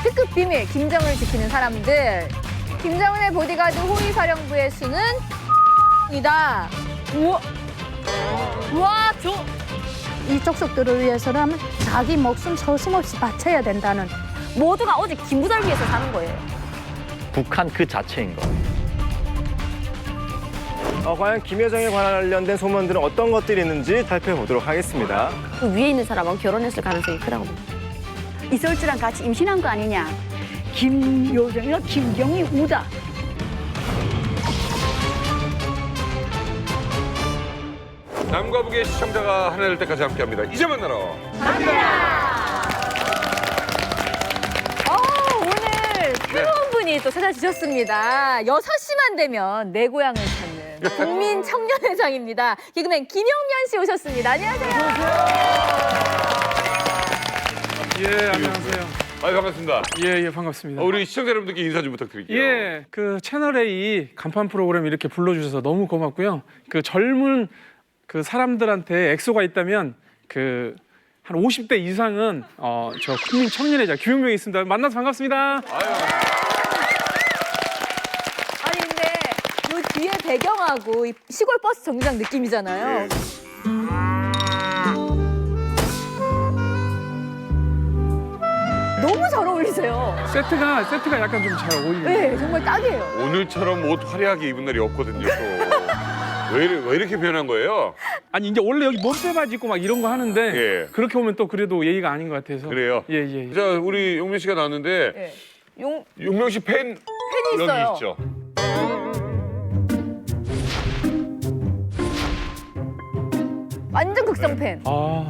특급 비밀, 김정은을 지키는 사람들. 김정은의 보디가드 호위사령부의 수는 이다. 우와, 우와, 이 족속들을 위해서라면 자기 목숨 서슴없이 바쳐야 된다는. 모두가 오직 김부자를 위해서 사는 거예요. 북한 그 자체인 거. 과연 김여정에 관련된 소문들은 어떤 것들이 있는지 살펴보도록 하겠습니다. 그 위에 있는 사람하고 결혼했을 가능성이 크다고 봅니다. 이설주랑 같이 임신한 거 아니냐. 김여정이가 김경희 우다. 남과 북의 시청자가 하나 될 때까지 함께합니다. 이제 만나러. 오늘 새로운 분이 또 찾아주셨습니다. 6시만 되면 내 고향을 찾는 국민 청년회장입니다. 개그맨 김용면 씨 오셨습니다. 안녕하세요. 예, 안녕하세요. 반갑습니다. 예, 반갑습니다. 우리 시청자 여러분들께 인사 좀 부탁드릴게요. 예, 그 채널A 간판 프로그램 이렇게 불러주셔서 너무 고맙고요. 그 젊은 그 사람들한테 엑소가 있다면 그 한 50대 이상은 저 국민 청년회장 김용명이 있습니다. 만나서 반갑습니다. 아니 근데 요 뒤에 배경하고 이 시골 버스 정류장 느낌이잖아요. 너무 잘 어울리세요. 세트가 약간 좀 잘 어울리네요. 네, 정말 딱이에요. 오늘처럼 옷 화려하게 입은 날이 없거든요. 또. 왜 이렇게 변한 거예요? 아니 이제 원래 여기 몸빼 바지 입고 막 이런 거 하는데 예. 그렇게 오면 또 그래도 예의가 아닌 것 같아서. 그래요? 예. 자, 우리 용민 씨가 나왔는데 네. 용명 씨 팬 팬이 있어요. 여기 있죠. 완전 극성 팬.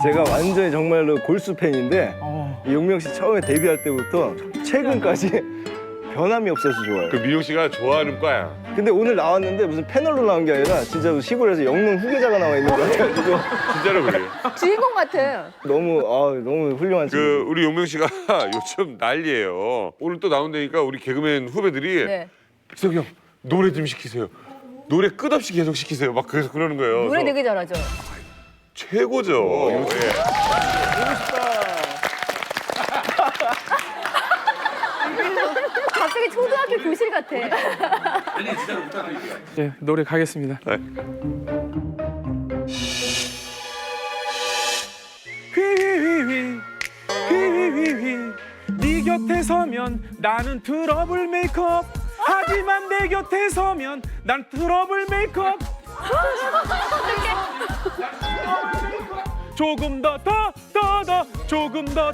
제가 완전히 정말로 골수 팬인데 어. 이 용명 씨 처음에 데뷔할 때부터 최근까지 변함이 없어서 좋아요. 그 미용 씨가 좋아하는 과야. 근데 오늘 나왔는데 무슨 패널로 나온 게 아니라 진짜 시골에서 영농 후계자가 나와 있는 거 같아가지고 진짜로 그래요. 주인공 같은. 너무 훌륭한 친구. 그 우리 용명 씨가 요즘 난리예요. 오늘 또 나온다니까 우리 개그맨 후배들이 네. 백석이 형 노래 좀 시키세요. 노래 끝없이 계속 시키세요. 막 그래서 그러는 거예요. 노래 그래서 되게 잘하죠. 최고죠. 예. 갑자기 초등학교 교실 같아. 예, 노래 가겠습니다. 네. 휘휘휘휘 네 곁에 서면 나는 트러블 메이크업 하지만 내 곁에 서면 난 트러블 메이크업 조금 더 조금 더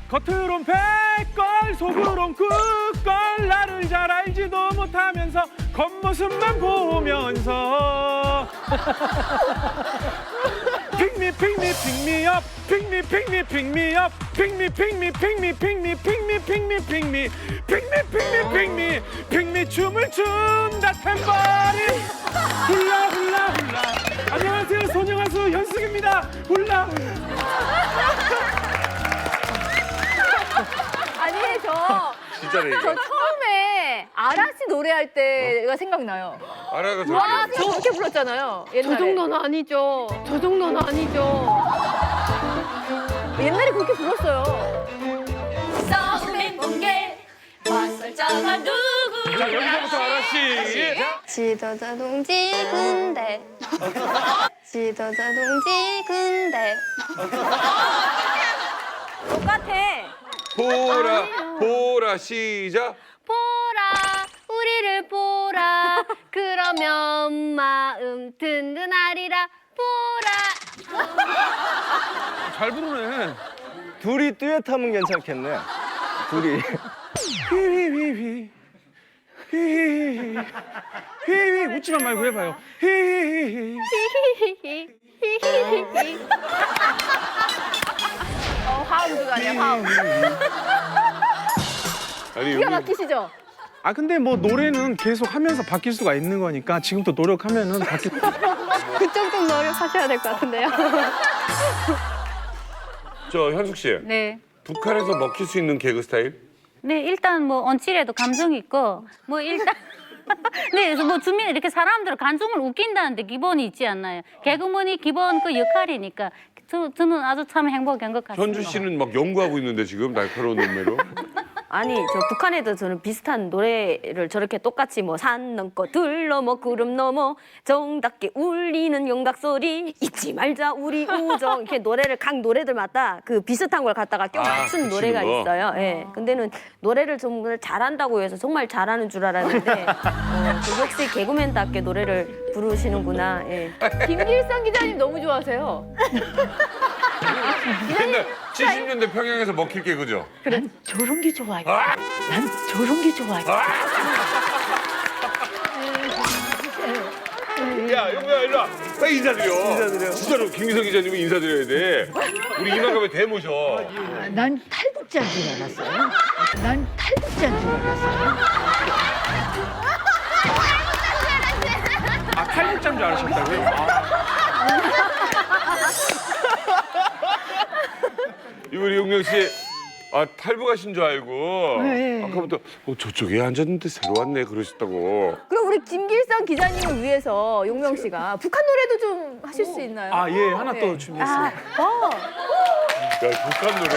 겉으론 백걸 속으론 굿걸 나를 잘 알지도 못하면서 겉모습만 보면서 Pick me, pick me, pick me up. Pick me, pick me, pick me up. Pick me, pick me, pick me, pick me, pick me, pick me, pick me. Pick me, pick me, pick me, pick me. 춤을 춘다 템버린. 훌라 훌라 훌라. 안녕하세요, 소녀 가수 현숙입니다. 훌라. 아니 진짜네 저 이거. 처음에 아라 씨 노래할 때가 생각나요. 아라가 와, 저렇게. 저렇게 불렀잖아요. 옛날에. 저 정도는 아니죠. 저 정도는 아니죠. 옛날에 그렇게 불렀어요. 싸움의 번개 맞설자가 누구 자 여기서부터 아라 씨. 지도자 동지 군대. 지도자 동지 군대. 똑같아. 보라 시작. 보라 우리를 보라. 그러면 마음 든든하리라. 보라. 잘 부르네. 둘이 듀엣하면 괜찮겠네. 둘이. 휘휘휘휘. 휘휘휘. 휘휘 웃지만 말고 해봐요. 휘휘휘. 히히히히. 히히히히. 화음주가 아니야, 화음. 아니 기가 여기 막히시죠? 아 근데 뭐 노래는 계속 하면서 바뀔 수가 있는 거니까 지금부터 노력하면은 바뀔. 그쪽도 노력하셔야 될 것 같은데요. 저 현숙 씨. 네. 북한에서 먹힐 수 있는 개그 스타일? 네, 일단 뭐 언질에도 감정 있고 뭐 일단 근데 뭐 주민 이렇게 사람들 관중을 웃긴다는데 기본이 있지 않나요? 개그맨이 기본 그 역할이니까 저는 아주 참 행복한 것 같습니다. 현주 씨는 막 연구하고 있는데 지금 날카로운 눈매로. 아니 저 북한에도 저는 비슷한 노래를 저렇게 똑같이 뭐 산 넘고 들 넘어 구름 넘어 정답게 울리는 영각 소리 잊지 말자 우리 우정 이렇게 노래를 각 노래들마다 그 비슷한 걸 갖다가 껴 맞춘 붙이는 노래가 거? 있어요. 예. 근데는 노래를 정말 잘한다고 해서 정말 잘하는 줄 알았는데 그 역시 개그맨답게 노래를 부르시는구나. 예. 김길성 기자님 너무 좋아하세요. 근데 70년대 평양에서 먹힐 게 그죠? 난 저런 게 좋아요. 난 저런 게 좋아요. 야, 용구야, 일로 와. 빨리 인사드려. 인사드려. 진짜로 김기성 기자님은 인사드려야 돼. 우리 이만감에 대모셔. 난 탈북자인 줄 알았어요. 난 탈북자인 줄 알았어요. 아 탈북자인 줄 알으셨다고요? 우리 용명 씨, 탈북하신 줄 알고 네. 아까부터 저쪽에 앉았는데 새로 왔네 그러셨다고. 그럼 우리 김길성 기자님을 위해서 용명 씨가 북한 노래도 좀 하실 수 있나요? 아 예, 하나 또 네. 준비했습니다. 야, 북한 노래.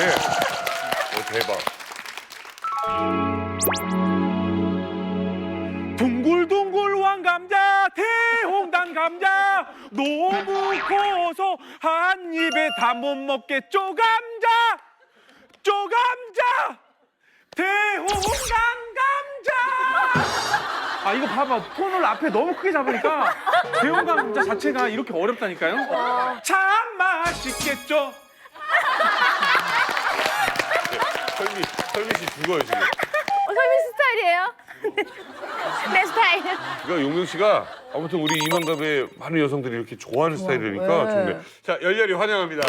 대박. 둥글둥글 왕감자 대홍단 감자 너무 커서 한 입에 다 못 먹게 쪼감자 쪼감자 대홍단 감자. 아 이거 봐봐 톤을 앞에 너무 크게 잡으니까 대홍단 감자 자체가 이렇게 어렵다니까요. 참 맛있겠죠. 설미 씨 죽어요 지금. 설미 스타일이에요? 내 스타일. 그러니까 용명 씨가 아무튼 우리 이만갑의 많은 여성들이 이렇게 좋아하는 스타일이니까 네. 좋네. 자, 열렬히 환영합니다.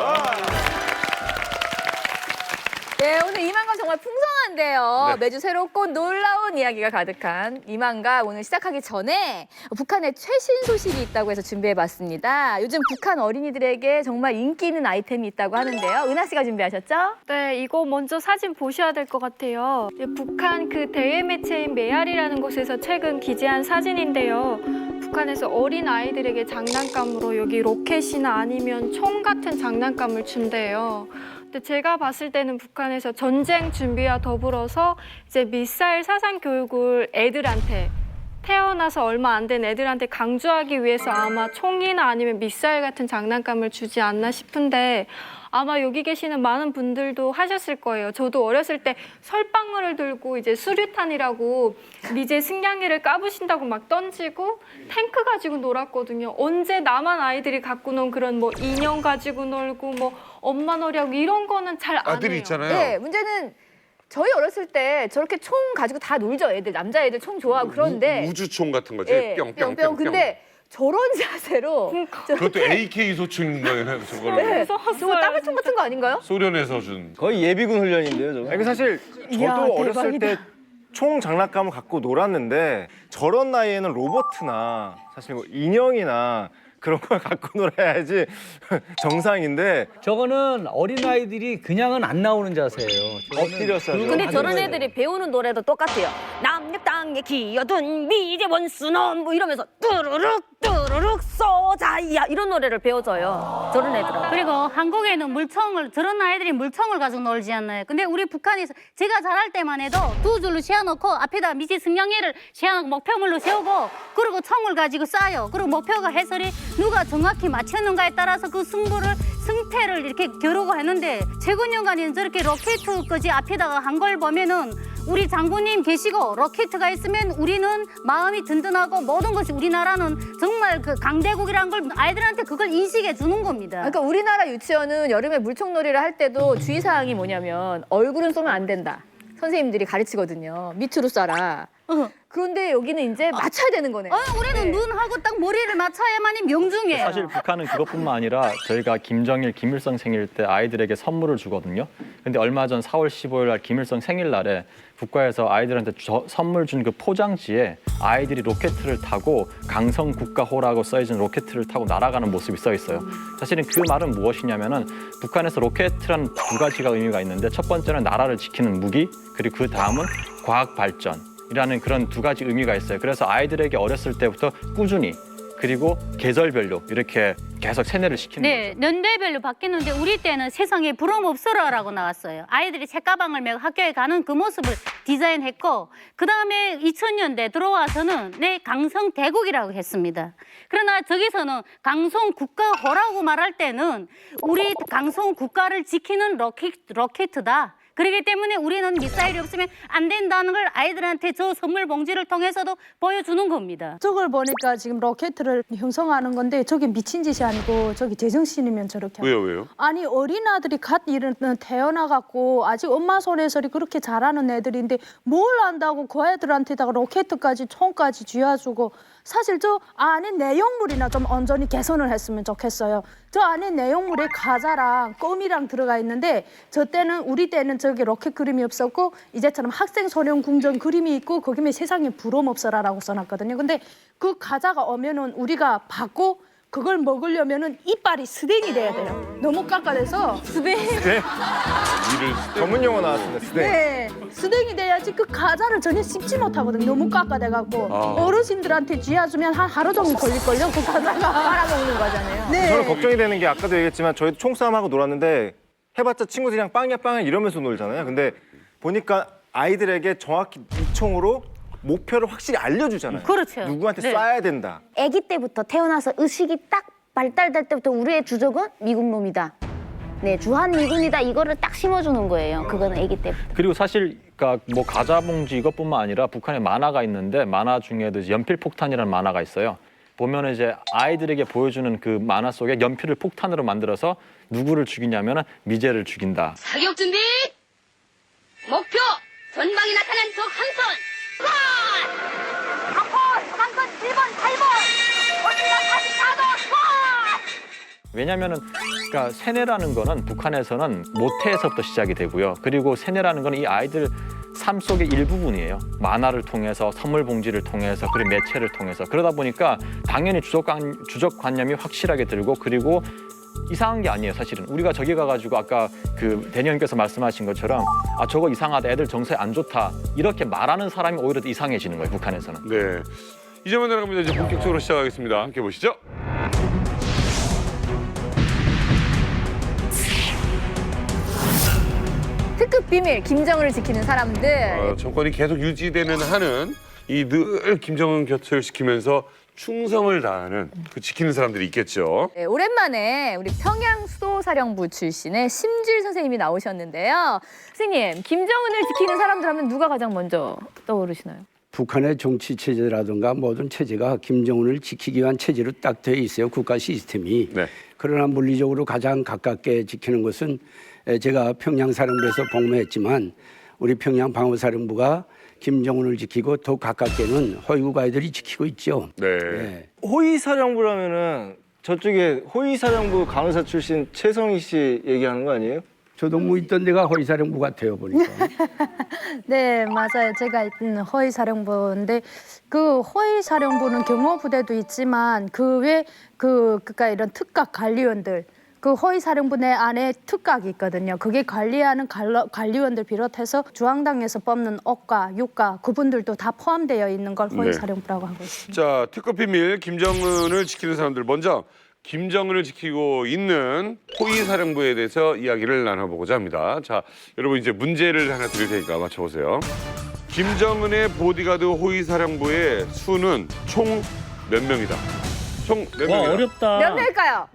네, 오늘 이만갑 정말 풍성한데요. 네. 매주 새롭고 놀라운 이야기가 가득한 이만갑 오늘 시작하기 전에 북한의 최신 소식이 있다고 해서 준비해봤습니다. 요즘 북한 어린이들에게 정말 인기 있는 아이템이 있다고 하는데요. 은하 씨가 준비하셨죠? 네, 이거 먼저 사진 보셔야 될 것 같아요. 북한 그 대외 매체인 메아리라는 곳에서 최근 기재한 사진인데요. 북한에서 어린 아이들에게 장난감으로 여기 로켓이나 아니면 총 같은 장난감을 준대요. 근데 제가 봤을 때는 북한에서 전쟁 준비와 더불어서 이제 미사일 사상 교육을 애들한테 태어나서 얼마 안 된 애들한테 강조하기 위해서 아마 총이나 아니면 미사일 같은 장난감을 주지 않나 싶은데 아마 여기 계시는 많은 분들도 하셨을 거예요. 저도 어렸을 때 설방울을 들고 이제 수류탄이라고 미제 승냥이를 까부신다고 막 던지고 탱크 가지고 놀았거든요. 언제 나만 아이들이 갖고 논 그런 뭐 인형 가지고 놀고 뭐 엄마 놀이하고 이런 거는 잘 안 해요. 아들이 있잖아요. 네, 문제는 저희 어렸을 때 저렇게 총 가지고 다 놀죠. 애들, 남자애들 총 좋아하고 그런데. 우주총 같은 거지. 예, 뿅뿅뿅. 근데 저런 자세로 그것도 AK 소총 거는 저걸로. 네, 저거 따발총 같은 거 아닌가요? 소련에서 준. 거의 예비군 훈련인데요, 저거. 이게 사실 저도 이야, 어렸을 대박이다. 때 총 장난감을 갖고 놀았는데 저런 나이에는 로버트나 사실 뭐 인형이나 그런 걸 갖고 놀아야지 정상인데 저거는 어린아이들이 그냥은 안 나오는 자세예요. 엎드렸어요. 근데 저런 애들이 배우는 노래도 똑같아요. 남녘 땅에 기어든 미제 원수놈 뭐 이러면서 뚜루룩 뚜루룩 쏘자야 이런 노래를 배워줘요. 저런 애들은. 그리고 한국에는 물총을 저런 아이들이 물총을 가지고 놀지 않나요? 근데 우리 북한에서 제가 자랄 때만 해도 두 줄로 세워놓고 앞에다 미지 승냥이를 세워놓고 목표물로 세우고 그리고 총을 가지고 쏴요. 그리고 목표가 해설이 누가 정확히 맞췄는가에 따라서 그 승패를 이렇게 겨루고 했는데 최근 년간에는 저렇게 로켓까지 앞에다가 한 걸 보면은 우리 장군님 계시고 로켓가 있으면 우리는 마음이 든든하고 모든 것이 우리나라는 정말 그 강대국이라는 걸 아이들한테 그걸 인식해 주는 겁니다. 그러니까 우리나라 유치원은 여름에 물총놀이를 할 때도 주의사항이 뭐냐면 얼굴은 쏘면 안 된다. 선생님들이 가르치거든요. 밑으로 쏴라. 그런데 여기는 이제 맞춰야 되는 거네요. 우리는 눈하고 딱 머리를 맞춰야만이 명중이에요. 사실 북한은 그것뿐만 아니라 저희가 김정일, 김일성 생일 때 아이들에게 선물을 주거든요. 근데 얼마 전 4월 15일 날 김일성 생일날에 국가에서 아이들한테 선물 준 그 포장지에 아이들이 로켓을 타고 강성 국가호라고 써있는 로켓을 타고 날아가는 모습이 써 있어요. 사실은 그 말은 무엇이냐면은 북한에서 로켓이란 두 가지가 의미가 있는데 첫 번째는 나라를 지키는 무기, 그리고 그 다음은 과학 발전. 이라는 그런 두 가지 의미가 있어요. 그래서 아이들에게 어렸을 때부터 꾸준히 그리고 계절별로 이렇게 계속 세뇌를 시키는 네, 거죠. 연대별로 바뀌는데 우리 때는 세상에 부러움 없어라라고 나왔어요. 아이들이 책가방을 메고 학교에 가는 그 모습을 디자인했고 그다음에 2000년대 들어와서는 네, 강성 대국이라고 했습니다. 그러나 저기서는 강성 국가호라고 말할 때는 우리 강성 국가를 지키는 로켓이다. 그렇기 때문에 우리는 미사일이 없으면 안 된다는 걸 아이들한테 저 선물 봉지를 통해서도 보여주는 겁니다. 저걸 보니까 지금 로켓을 형성하는 건데 저게 미친 짓이 아니고 저기 제정신이면 저렇게 왜요? 아니 어린아들이 갓 태어나갖고 아직 엄마 손에서 그렇게 자라는 애들인데 뭘 안다고 그 애들한테다가 로켓까지 총까지 쥐어주고 사실 저 안에 내용물이나 좀 온전히 개선을 했으면 좋겠어요. 저 안에 내용물에 과자랑 껌이랑 들어가 있는데 저 때는 우리 때는 저기 로켓 그림이 없었고 이제처럼 학생 소년 궁전 그림이 있고 거기에 세상에 부러움 없어라라고 써놨거든요. 근데 그 과자가 오면은 우리가 받고 그걸 먹으려면은 이빨이 스댕이 돼야 돼요. 너무 깎아내서 스댕. 전문 용어 나왔습니다. 스댕. 네, 스댕이 돼야지 그 과자를 전혀 씹지 못하거든요. 너무 깎아내갖고 어르신들한테 쥐어주면 한 하루 종일 걸릴걸요. 그 과자가 빨아먹는 거잖아요. 네. 저는 걱정이 되는 게 아까도 얘기했지만 저희도 총싸움하고 놀았는데 해봤자 친구들이랑 빵이야 이러면서 놀잖아요. 근데 보니까 아이들에게 정확히 이 총으로 목표를 확실히 알려주잖아요. 그렇죠. 누구한테 네. 쏴야 된다. 아기 때부터 태어나서 의식이 딱 발달될 때부터 우리의 주적은 미국놈이다. 네, 주한 미군이다. 이거를 딱 심어주는 거예요. 그거는 아기 때부터. 그리고 사실 그러니까 뭐 과자 봉지 이것뿐만 아니라 북한에 만화가 있는데 만화 중에도 이제 연필폭탄이라는 만화가 있어요. 보면 이제 아이들에게 보여주는 그 만화 속에 연필을 폭탄으로 만들어서 누구를 죽이냐면 미제를 죽인다. 사격 준비. 목표 전방에 나타난 적 한 손. 왜냐면은 그러니까 세뇌라는 거는 북한에서는 모태에서부터 시작이 되고요. 그리고 세뇌라는 거는 이 아이들 삶 속의 일부분이에요. 만화를 통해서 선물 봉지를 통해서 그리고 매체를 통해서 그러다 보니까 당연히 주적관념이 확실하게 들고 그리고 이상한 게 아니에요. 사실은 우리가 저기 가가지고 아까 그 대니님께서 말씀하신 것처럼 아 저거 이상하다 애들 정서에 안 좋다 이렇게 말하는 사람이 오히려 더 이상해지는 거예요. 북한에서는. 네. 이제만 들어갑니다. 이제 본격적으로 시작하겠습니다. 함께 보시죠. 특급 비밀 김정은을 지키는 사람들. 정권이 계속 유지되는 한은 이 늘 김정은 곁을 지키면서 충성을 다하는 그 지키는 사람들이 있겠죠. 네, 오랜만에 우리 평양 수도사령부 출신의 심질 선생님이 나오셨는데요. 선생님, 김정은을 지키는 사람들 하면 누가 가장 먼저 떠오르시나요? 북한의 정치 체제라든가 모든 체제가 김정은을 지키기 위한 체제로 딱 돼 있어요. 국가 시스템이. 네. 그러나 물리적으로 가장 가깝게 지키는 것은 제가 평양사령부에서 복무했지만 우리 평양 방어사령부가 김정은을 지키고 더 가깝게는 허위국 아이들이 지키고 있죠. 네. 호위사령부라면은 저쪽에 호위사령부 간호사 출신 최성희 씨 얘기하는 거 아니에요? 저도 뭐 있던 데가 허위사령부 같아요 보니까. 네, 맞아요. 제가 있는 허위사령부인데 그 허위사령부는 경호부대도 있지만 그 외 그러니까 이런 특각 관리원들 그 허위사령부 내 안에 특각이 있거든요. 그게 관리하는 관리원들 비롯해서 중앙당에서 뽑는 억과 육과 그분들도 다 포함되어 있는 걸 허위사령부라고 하고 있습니다. 자, 특급 비밀 김정은을 지키는 사람들 먼저 김정은을 지키고 있는 호위사령부에 대해서 이야기를 나눠보고자 합니다. 자, 여러분 이제 문제를 하나 드릴 테니까 맞춰보세요. 김정은의 보디가드 호위사령부의 수는 총 몇 명이다? 총 몇 명이다? 어렵다. 몇 명일까요?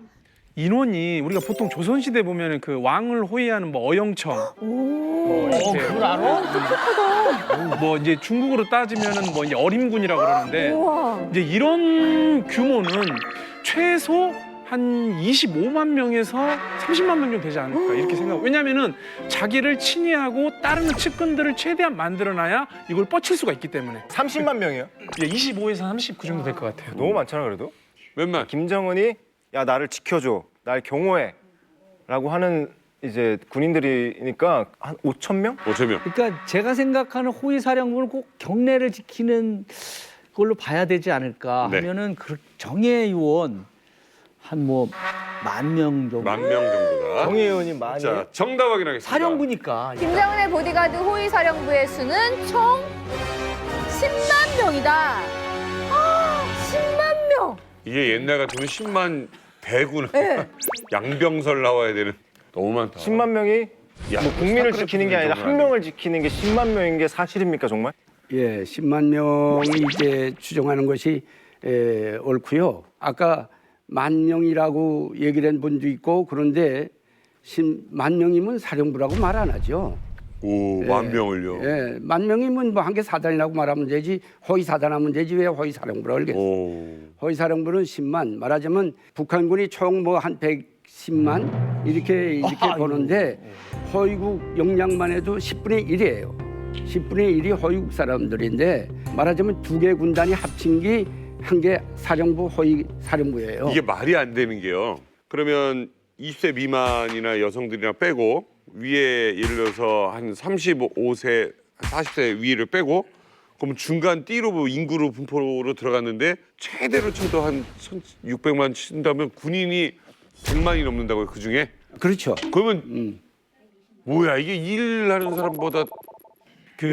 인원이 우리가 보통 조선시대 보면은 그 왕을 호위하는 뭐 어영청. 그걸 알아? 뭐 이제 중국으로 따지면은 뭐 이제 어림군이라고 그러는데 우와. 이제 이런 규모는 최소 한 25만 명에서 30만 명 정도 되지 않을까 이렇게 생각. 왜냐면은 자기를 친위하고 따르는 측근들을 최대한 만들어놔야 이걸 뻗칠 수가 있기 때문에. 30만 명이요? 예, 25에서 30 그 정도 될 것 같아요. 너무 많잖아 그래도. 몇만? 김정은이 야 나를 지켜줘, 날 경호해라고 하는 이제 군인들이니까 한 5천 명? 5천 명. 그러니까 제가 생각하는 호위사령부는 꼭 경례를 지키는 걸로 봐야 되지 않을까 네. 하면은 그 정예 요원 한 뭐 10,000명 정도. 10,000명 정도다. 정의 의원이 많이. 자, 정답 확인하겠습니다. 사령부니까. 김정은의 보디가드 호위사령부의 수는 총 10만 명이다. 10만 명. 이게 옛날 같으면 10만 대구나. 네. 양병설 나와야 되는. 너무 많다. 10만 명이 야, 뭐 국민을 스타크래프트 지키는 게 아니라 정도는 한 명을 지키는 게 10만 명인 게 사실입니까 정말? 예, 10만 명이 이제 추정하는 것이 옳고요. 아까 10,000명이라고 얘기를 한 분도 있고 그런데 10만 명이면 사령부라고 말 안 하죠. 오, 10,000명을요? 예, 10,000명이면 뭐 한 개 사단이라고 말하면 되지 허위 사단하면 되지 왜 허위 사령부라고 그러겠어. 허위 사령부는 10만 말하자면 북한군이 총 뭐 한 110만 이렇게 보는데 허위국 역량만 해도 10분의 1이에요. 10분의 1이 허위국 사람들인데 말하자면 두 개 군단이 합친 게 한 개 사령부 허위 사령부예요. 이게 말이 안 되는 게요. 그러면 20세 미만이나 여성들이나 빼고 위에 예를 들어서 한 35세, 40세 위를 빼고 그러면 중간 D로 인구로 분포로 들어갔는데 최대로 쳐도 한 600만 친다면 군인이 100만이 넘는다고요, 그중에? 그렇죠. 그러면 뭐야 이게 일하는 사람보다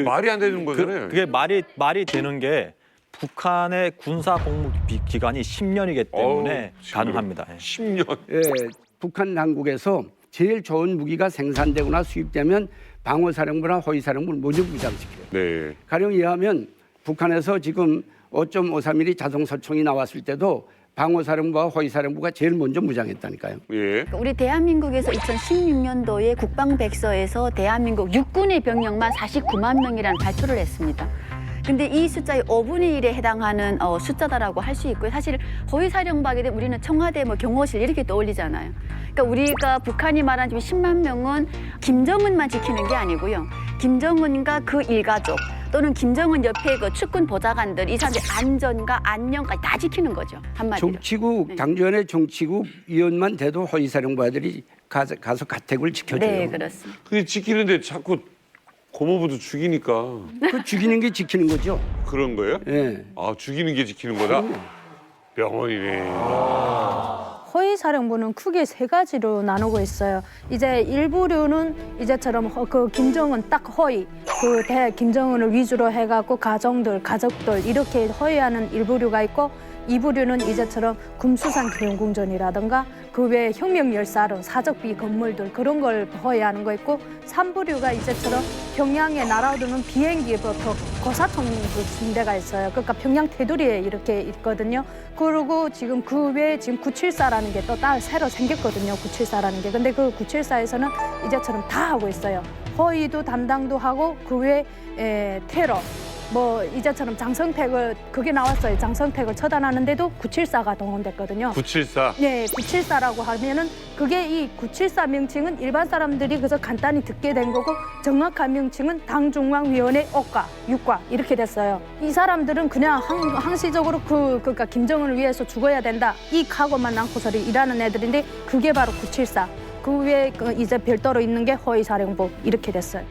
말이 안 되는 거잖아요. 그게 말이 되는 게 북한의 군사 복무 기간이 10년이기 때문에 가능합니다. 10년. 예, 북한 당국에서 제일 좋은 무기가 생산되거나 수입되면 방어사령부나 허위사령부를 모두 무장시켜요. 네. 가령 이해하면 북한에서 지금 5.53mm 자동서총이 나왔을 때도 방어사령부와 허위사령부가 제일 먼저 무장했다니까요. 예. 우리 대한민국에서 2016년도에 국방백서에서 대한민국 육군의 병력만 49만 명이라는 발표를 했습니다. 근데 이 숫자의 5분의 1에 해당하는 숫자다라고 할 수 있고요. 사실 허위사령부 하게 되면 우리는 청와대 뭐 경호실 이렇게 떠올리잖아요. 그러니까 우리가 북한이 말한 지금 10만 명은 김정은만 지키는 게 아니고요. 김정은과 그 일가족 또는 김정은 옆에 그 측근 보좌관들 이 사람들 안전과 안녕까지 다 지키는 거죠. 한마디로. 정치국 당주연의 정치국 위원만 돼도 허위사령부들이 가서 가택을 지켜줘요. 네, 그렇습니다. 근데 지키는데 자꾸 고모부도 죽이니까. 그 죽이는 게 지키는 거죠. 그런 거예요? 예. 아, 죽이는 게 지키는 거다? 병원이네. 허위사령부는 크게 세 가지로 나누고 있어요. 이제 일부류는 이제처럼 그 김정은 딱 허위, 그 김정은을 위주로 해갖고 가족들 이렇게 허위하는 일부류가 있고, 2부류는 이제처럼 금수산 기념궁전이라든가 그 외에 혁명열사론, 사적비 건물들 그런 걸 허위하는 거 있고, 3부류가 이제처럼 평양에 날아오르는 비행기부터 고사총 군대가 있어요. 그러니까 평양 테두리에 이렇게 있거든요. 그리고 지금 그 외에 지금 974라는 게 또 따로 새로 생겼거든요. 974라는 게. 근데 그 974에서는 이제처럼 다 하고 있어요. 허위도 담당도 하고 그 외에 테러. 뭐 이제처럼 장성택을 그게 나왔어요. 장성택을 처단하는데도 974가 동원됐거든요. 974? 네, 974라고 하면은 그게 이 974 명칭은 일반 사람들이 그래서 간단히 듣게 된 거고, 정확한 명칭은 당중앙위원회 5과, 6과 이렇게 됐어요. 이 사람들은 그냥 항시적으로 그러니까 김정은을 위해서 죽어야 된다 이 각오만 안고서 일하는 애들인데, 그게 바로 974. 그 외에 이제 별도로 있는 게 허위사령부 이렇게 됐어요.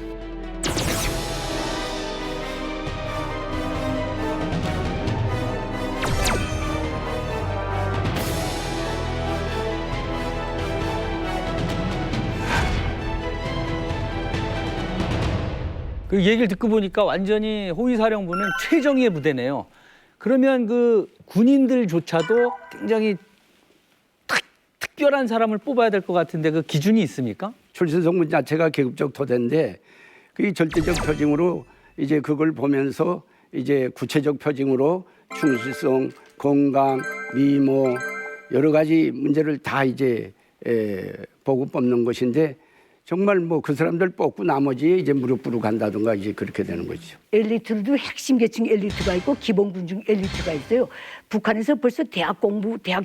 그 얘기를 듣고 보니까 완전히 호위사령부는 최정예 부대네요. 그러면 그 군인들조차도 굉장히 특별한 사람을 뽑아야 될 것 같은데 그 기준이 있습니까? 출신성분 자체가 계급적 토대인데 그 절대적 표징으로 이제 그걸 보면서 이제 구체적 표징으로 충실성, 건강, 미모 여러 가지 문제를 다 이제 보고 뽑는 것인데, 정말 뭐 그 사람들 뽑고 나머지 이제 무릎 꿇고 간다든가 이제 그렇게 되는 거죠. 엘리트도 핵심 계층 엘리트가 있고 기본군 중 엘리트가 있어요. 북한에서 벌써 대학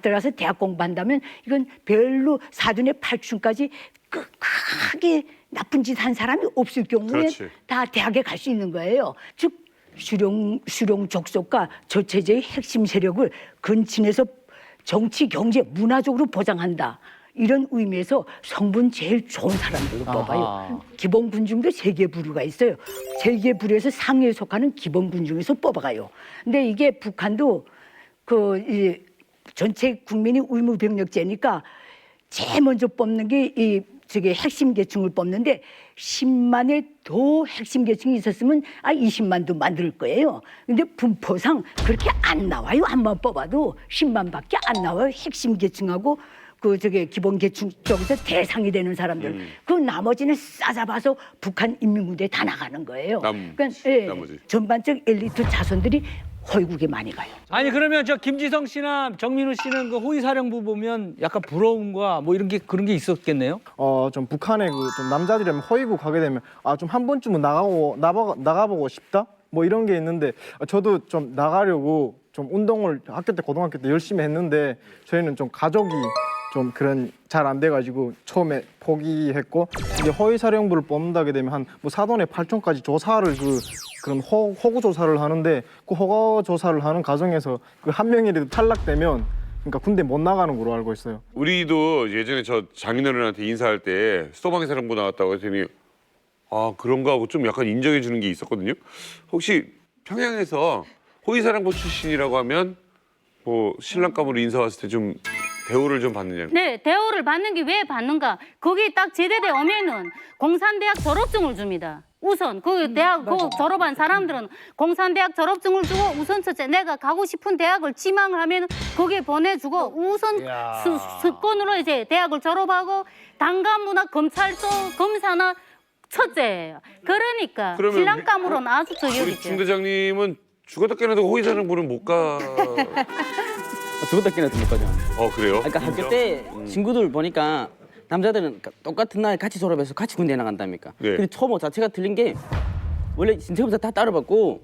들어가서 대학 공부한다면 이건 별로 사돈의 8춘까지 크게 나쁜 짓 한 사람이 없을 경우에 그렇지. 다 대학에 갈 수 있는 거예요. 즉 수령 족속과 저체제의 핵심 세력을 근친에서 정치, 경제, 문화적으로 보장한다. 이런 의미에서 성분 제일 좋은 사람들로 뽑아요. 기본군 중도 3개 부류가 있어요. 3개 부류에서 상위에 속하는 기본군 중에서 뽑아가요. 근데 이게 북한도 전체 국민이 의무병력제니까 제일 먼저 뽑는 게 이 저게 핵심 계층을 뽑는데 10만의 더 핵심 계층이 있었으면 20만도 만들 거예요. 근데 분포상 그렇게 안 나와요. 한 번 뽑아도 10만밖에 안 나와요. 핵심 계층하고 그 저게 기본 계층 쪽에서 대상이 되는 사람들. 그 나머지는 싸잡아서 북한 인민군대에 다 나가는 거예요. 그러니까 나머지. 전반적 엘리트 자손들이 허위국에 많이 가요. 아니 그러면 저 김지성 씨나 정민우 씨는 그 호위사령부 보면 약간 부러움과 뭐 이런 게 그런 게 있었겠네요. 좀 북한에 그 좀 남자들이면 허위국 가게 되면 좀 한 번쯤은 나가보고 싶다? 뭐 이런 게 있는데 저도 좀 나가려고 좀 운동을 학교 때 고등학교 때 열심히 했는데 저희는 좀 가족이 좀 그런 잘 안 돼가지고 처음에 포기했고 이제 허위사령부를 뽑는다게 되면 한 뭐 사돈의 8촌까지 조사를 그런 허구 조사를 하는데 그 허구 조사를 하는 과정에서 그 한 명이라도 탈락되면 그러니까 군대 못 나가는 걸로 알고 있어요. 우리도 예전에 저 장인어른한테 인사할 때 소방의 사령부 나왔다고 했더니 아 그런가 하고 좀 약간 인정해 주는 게 있었거든요. 혹시 평양에서 호위사령부 출신이라고 하면 뭐 신랑감으로 인사 왔을 때 좀 대우를 좀 받느냐? 네, 대우를 받는 게 왜 받는가? 거기 딱 제대대 오면은 공산대학 졸업증을 줍니다. 우선 그 대학 그 졸업한 사람들은 공산대학 졸업증을 주고 우선 첫째 내가 가고 싶은 대학을 지망을 하면 거기에 보내주고 우선 스권으로 이제 대학을 졸업하고 단관부나 검찰소 검사나 첫째예요. 그러니까 신랑감으로는 아주 우리 저격이죠. 중 대장님은 죽었다 깨어나도 호위사령부는 못 가. 죽었다 깨어나도 못 가죠. 그래요? 그러니까 학교 때 친구들 보니까 남자들은 똑같은 날 같이 졸업해서 같이 군대에 나간답니까? 네. 근데 초모 자체가 틀린 게 원래 신체검사 다 따로받고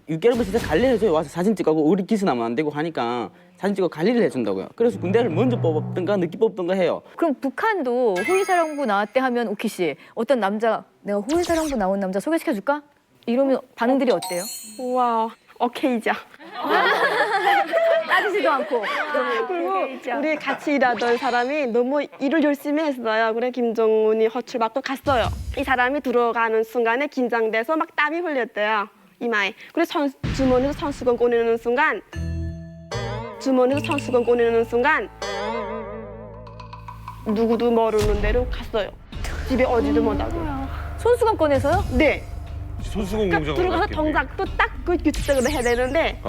6개월만 진짜 관리를 해줘요. 와서 사진 찍고 우리 기스 나면 안 되고 하니까 사진 찍고 관리를 해준다고요. 그래서 군대를 먼저 뽑던가 늦게 뽑던가 해요. 그럼 북한도 호위사령부 나왔대 하면 오키 씨 어떤 남자 내가 호위사령부 나온 남자 소개시켜줄까? 이러면 반응들이 어때요? 우와, 오케이죠. 따지지도 않고. 그리고 우리 같이 일하던 사람이 너무 일을 열심히 했어요. 그래 김정은이 호출받고 갔어요. 이 사람이 들어가는 순간에 긴장돼서 막 땀이 흘렸대요. 이마에. 그래서 주머니에서 손수건 꺼내는 순간 누구도 모르는 데로 갔어요. 집에 어디도 못 하고. 손수건 꺼내서요? 네. 손수건 공장으로 들어가서 갔겠네. 동작도 딱 그 규칙적으로 해야 되는데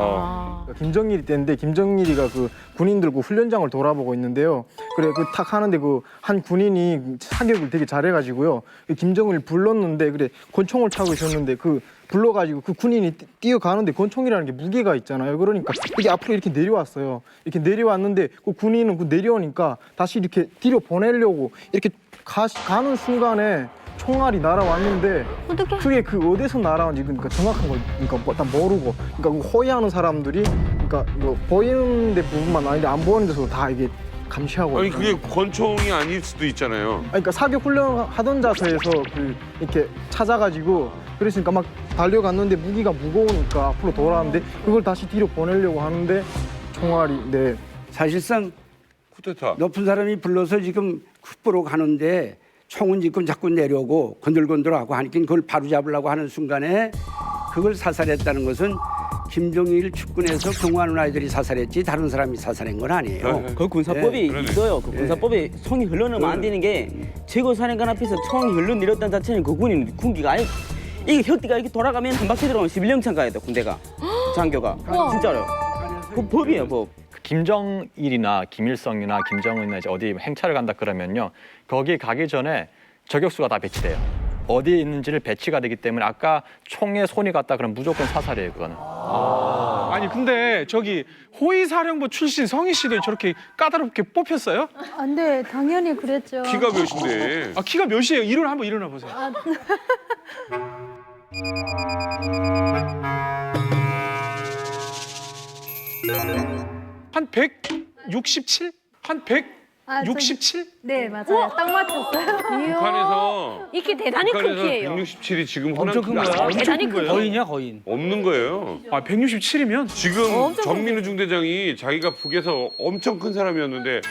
김정일이 때인데 김정일이가 그 군인들 그 훈련장을 돌아보고 있는데요. 그래 그 탁 하는데 그 한 군인이 사격을 되게 잘해가지고요. 김정일 불렀는데 그래 권총을 차고 있었는데 그 불러가지고 그 군인이 뛰어가는데 권총이라는 게 무게가 있잖아요. 그러니까 이게 앞으로 이렇게 내려왔어요. 이렇게 내려왔는데 그 군인은 그 내려오니까 다시 이렇게 뒤로 보내려고 이렇게 가는 순간에 총알이 날아왔는데 그게 그 어디서 날아온지 그러니까 정확한 걸 그러니까 다 모르고 그러니까 그 호위하는 사람들이 그러니까 뭐 보이는 데 부분만 아닌데 안 보이는 데서 다 이게 감시하고 아니 그게 권총이 아닐 수도 있잖아요. 그러니까 사격 훈련 하던 자세에서 그 이렇게 찾아가지고 그랬으니까 막 달려갔는데 무기가 무거우니까 앞으로 돌아왔는데 그걸 다시 뒤로 보내려고 하는데 총알이 사실상 쿠데타. 높은 사람이 불러서 지금 fut보로 가는데 총은 지금 자꾸 내려오고 건들건들하고 하니까 그걸 바로잡으려고 하는 순간에 그걸 사살했다는 것은 김정일 측근에서 경호하는 아이들이 사살했지 다른 사람이 사살한 건 아니에요. 그 군사법이 있어요. 그 군사법에 총이 흘러내면 안 되는 게 최고사령관 앞에서 총이 흘러내렸다는 자체는 그 군기가 아예 이게 혁대가 이렇게 돌아가면 한 바퀴 들어가면 11년차 가야 돼 군대가 장교가 진짜로 그 법이에요 법. 김정일이나 김일성이나 김정은이나 이제 어디 행차를 간다 그러면요 거기 가기 전에 저격수가 다 배치돼요. 어디에 있는지를 배치가 되기 때문에 아까 총에 손이 갔다 그러면 무조건 사살이에요 그거는. 아니 근데 저기 호위사령부 출신 성희 씨도 저렇게 까다롭게 뽑혔어요? 안 돼, 당연히 그랬죠. 키가 몇인데? 키가 몇이에요? 한번 일어나 보세요. 한 167? 한 167? 네, 맞아요. 딱 맞췄어요. 북한에서 이게 대단히 큰 키예요. 167이 지금 엄청 큰 거야. 대단히 큰 키. 거인이야 거인. 없는 거예요. 167이면? 지금 정민우 중대장이 자기가 북에서 엄청 큰 사람이었는데